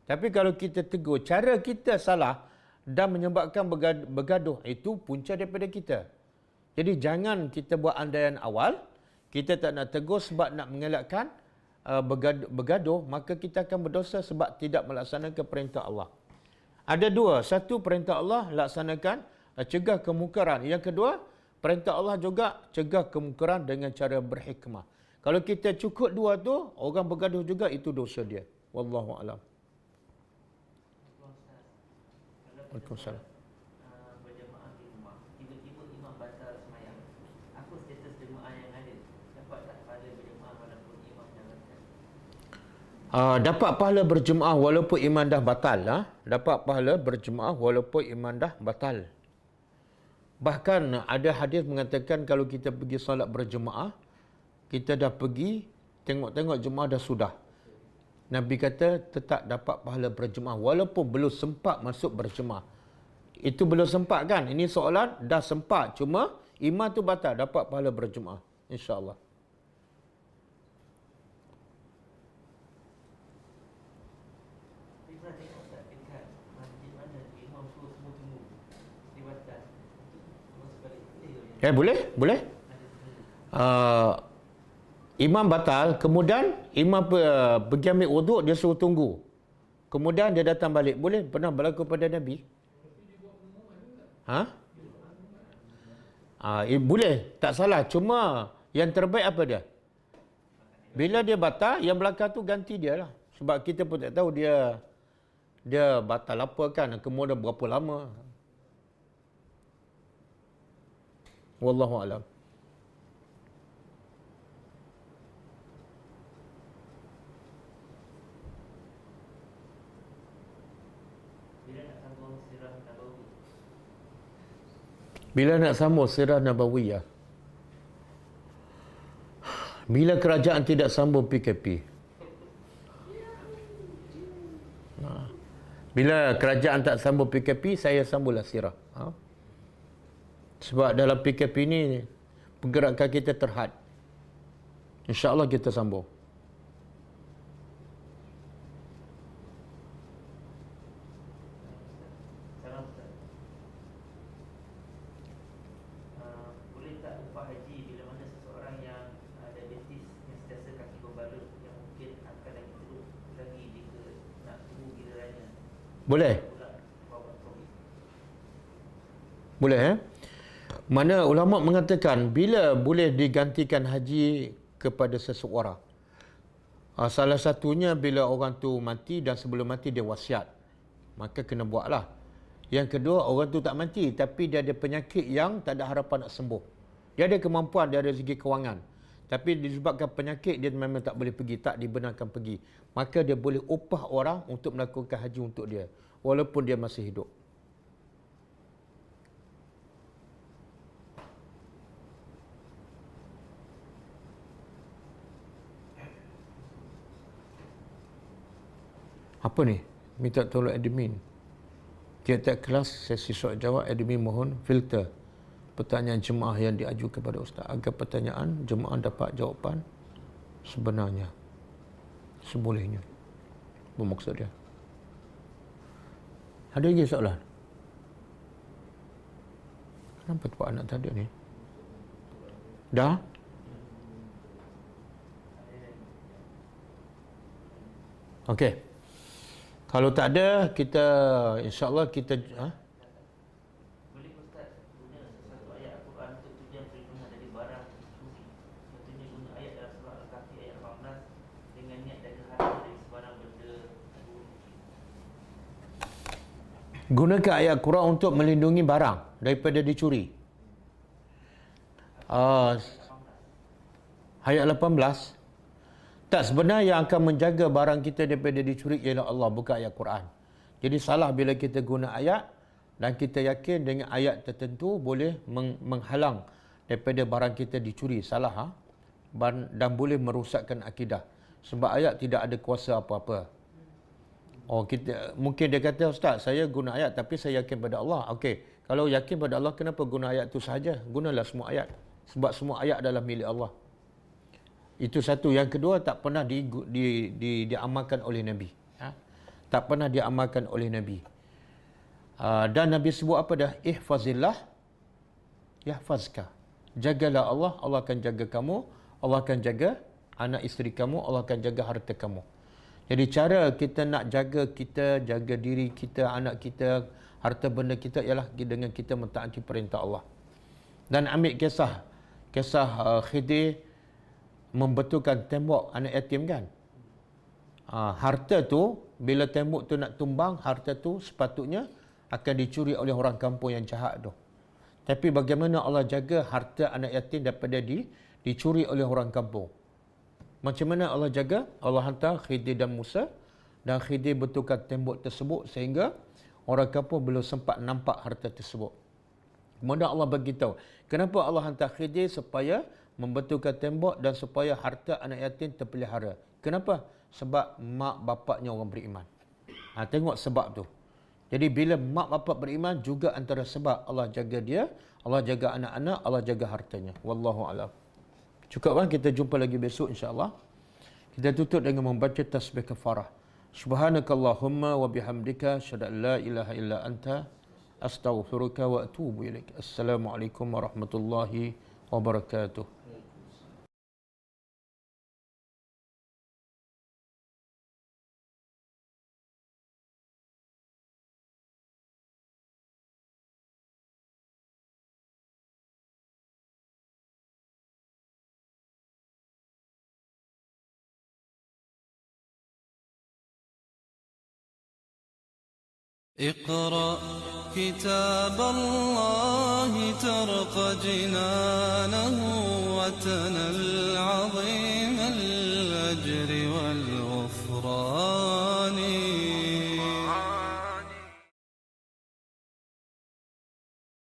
Tapi kalau kita tegur, cara kita salah dan menyebabkan bergaduh, itu punca daripada kita. Jadi jangan kita buat andaian awal, kita tak nak tegur sebab nak mengelakkan bergaduh, maka kita akan berdosa sebab tidak melaksanakan perintah Allah. Ada dua, satu perintah Allah laksanakan, cegah kemungkaran. Yang kedua, perintah Allah juga cegah kemungkaran dengan cara berhikmah. Kalau kita cukup dua tu, orang bergaduh juga, itu dosa dia. Wallahu a'lam. Waalaikumsalam. Berjemaah di rumah, tiba-tiba imam batal semayang. Apa status jemaah yang ada? Dapat tak pahala berjemaah walaupun imam dah batal? Dapat pahala berjemaah walaupun imam dah batal. Dapat pahala berjemaah walaupun imam dah batal. Bahkan ada hadis mengatakan kalau kita pergi solat berjemaah, kita dah pergi, tengok-tengok jemaah dah sudah. Nabi kata tetap dapat pahala berjemaah walaupun belum sempat masuk berjemaah. Itu belum sempat kan? Ini soalan dah sempat, cuma imam tu batal, dapat pahala berjemaah. InsyaAllah. Pernah tengok tak dekat masjid mana imam suruh semua tunggu, dia batal. Terus balik boleh ke? Boleh? Boleh? Imam batal, kemudian imam pergi ambil wuduk, dia suruh tunggu. Kemudian dia datang balik. Boleh? Pernah berlaku pada Nabi? Boleh, tak salah. Cuma yang terbaik apa dia? Bila dia batal, yang belakang tu ganti dia lah. Sebab kita pun tak tahu dia batal apa kan, kemudian berapa lama. Wallahu a'lam. Bila nak sambung sirah Nabawiyah? Bila kerajaan tidak sambung PKP? Bila kerajaan tak sambung PKP, saya sambunglah sirah. Sebab dalam PKP ni, pergerakan kita terhad. InsyaAllah kita sambung. Boleh? Boleh Mana ulama mengatakan bila boleh digantikan haji kepada seseorang. Salah satunya bila orang tu mati dan sebelum mati dia wasiat. Maka kena buatlah. Yang kedua, orang tu tak mati tapi dia ada penyakit yang tak ada harapan nak sembuh. Dia ada kemampuan dari segi kewangan. Tapi disebabkan penyakit dia memang tak boleh pergi, tak dibenarkan pergi. Maka dia boleh upah orang untuk melakukan haji untuk dia. Walaupun dia masih hidup. Apa ni? Minta tolong admin. Tiap-tiap kelas sesi soal jawab, admin mohon filter pertanyaan jemaah yang diajukan kepada ustaz agar pertanyaan jemaah dapat jawapan sebenarnya sebolehnya. Bermaksud dia. Ada lagi soalan? Kenapa tempat anak tak ada ni? Dah? Okey. Kalau tak ada, kita insya-Allah kita Boleh Ustaz guna satu ayat Al-Quran untuk tujuan perlindungan dari barang mencuri. Contohnya guna ayat dalam surah Al-Kahfi ayat 18 dengan niat dan harta dari sebarang benda gunakan ayat Quran untuk melindungi barang daripada dicuri. Ayat 18. Tak, sebenarnya yang akan menjaga barang kita daripada dicuri ialah Allah, bukan ayat Quran. Jadi salah bila kita guna ayat dan kita yakin dengan ayat tertentu boleh menghalang daripada barang kita dicuri. Salah dan boleh merosakkan akidah. Sebab ayat tidak ada kuasa apa-apa. Mungkin dia kata, Ustaz, saya guna ayat tapi saya yakin pada Allah. Okey, kalau yakin pada Allah, kenapa guna ayat itu sahaja? Gunalah semua ayat. Sebab semua ayat adalah milik Allah. Itu satu. Yang kedua, tak pernah diamalkan oleh Nabi. Tak pernah diamalkan oleh Nabi. Dan Nabi sebut apa dah? Ihfazillah yahfazka. jagalah Allah, Allah akan jaga kamu, Allah akan jaga anak isteri kamu, Allah akan jaga harta kamu. Jadi cara kita nak jaga kita, jaga diri kita, anak kita, harta benda kita ialah dengan kita mentaati perintah Allah. Dan ambil kisah Khidir membetulkan tembok anak yatim kan. Harta tu, bila tembok tu nak tumbang, harta tu sepatutnya akan dicuri oleh orang kampung yang jahat tu. Tapi bagaimana Allah jaga harta anak yatim daripada dicuri oleh orang kampung? Macam mana Allah jaga? Allah hantar Khidir dan Musa, dan Khidir betulkan tembok tersebut sehingga orang kampung belum sempat nampak harta tersebut. Kemudian Allah beritahu, kenapa Allah hantar Khidir? Supaya membetulkan tembok dan supaya harta anak yatim terpelihara. Kenapa? Sebab mak bapaknya orang beriman. Tengok sebab tu. Jadi bila mak bapak beriman, juga antara sebab Allah jaga dia, Allah jaga anak-anak, Allah jaga hartanya. Wallahu a'lam. Cukup kan? Kita jumpa lagi besok insya-Allah. Kita tutup dengan membaca tasbih kafarah. Subhanakallahumma wa bihamdika asyhadu an la ilaha illa anta astaghfiruka wa atubu ilaik. Assalamualaikum warahmatullahi wabarakatuh. اقرأ كتاب الله ترق جنانه وتنل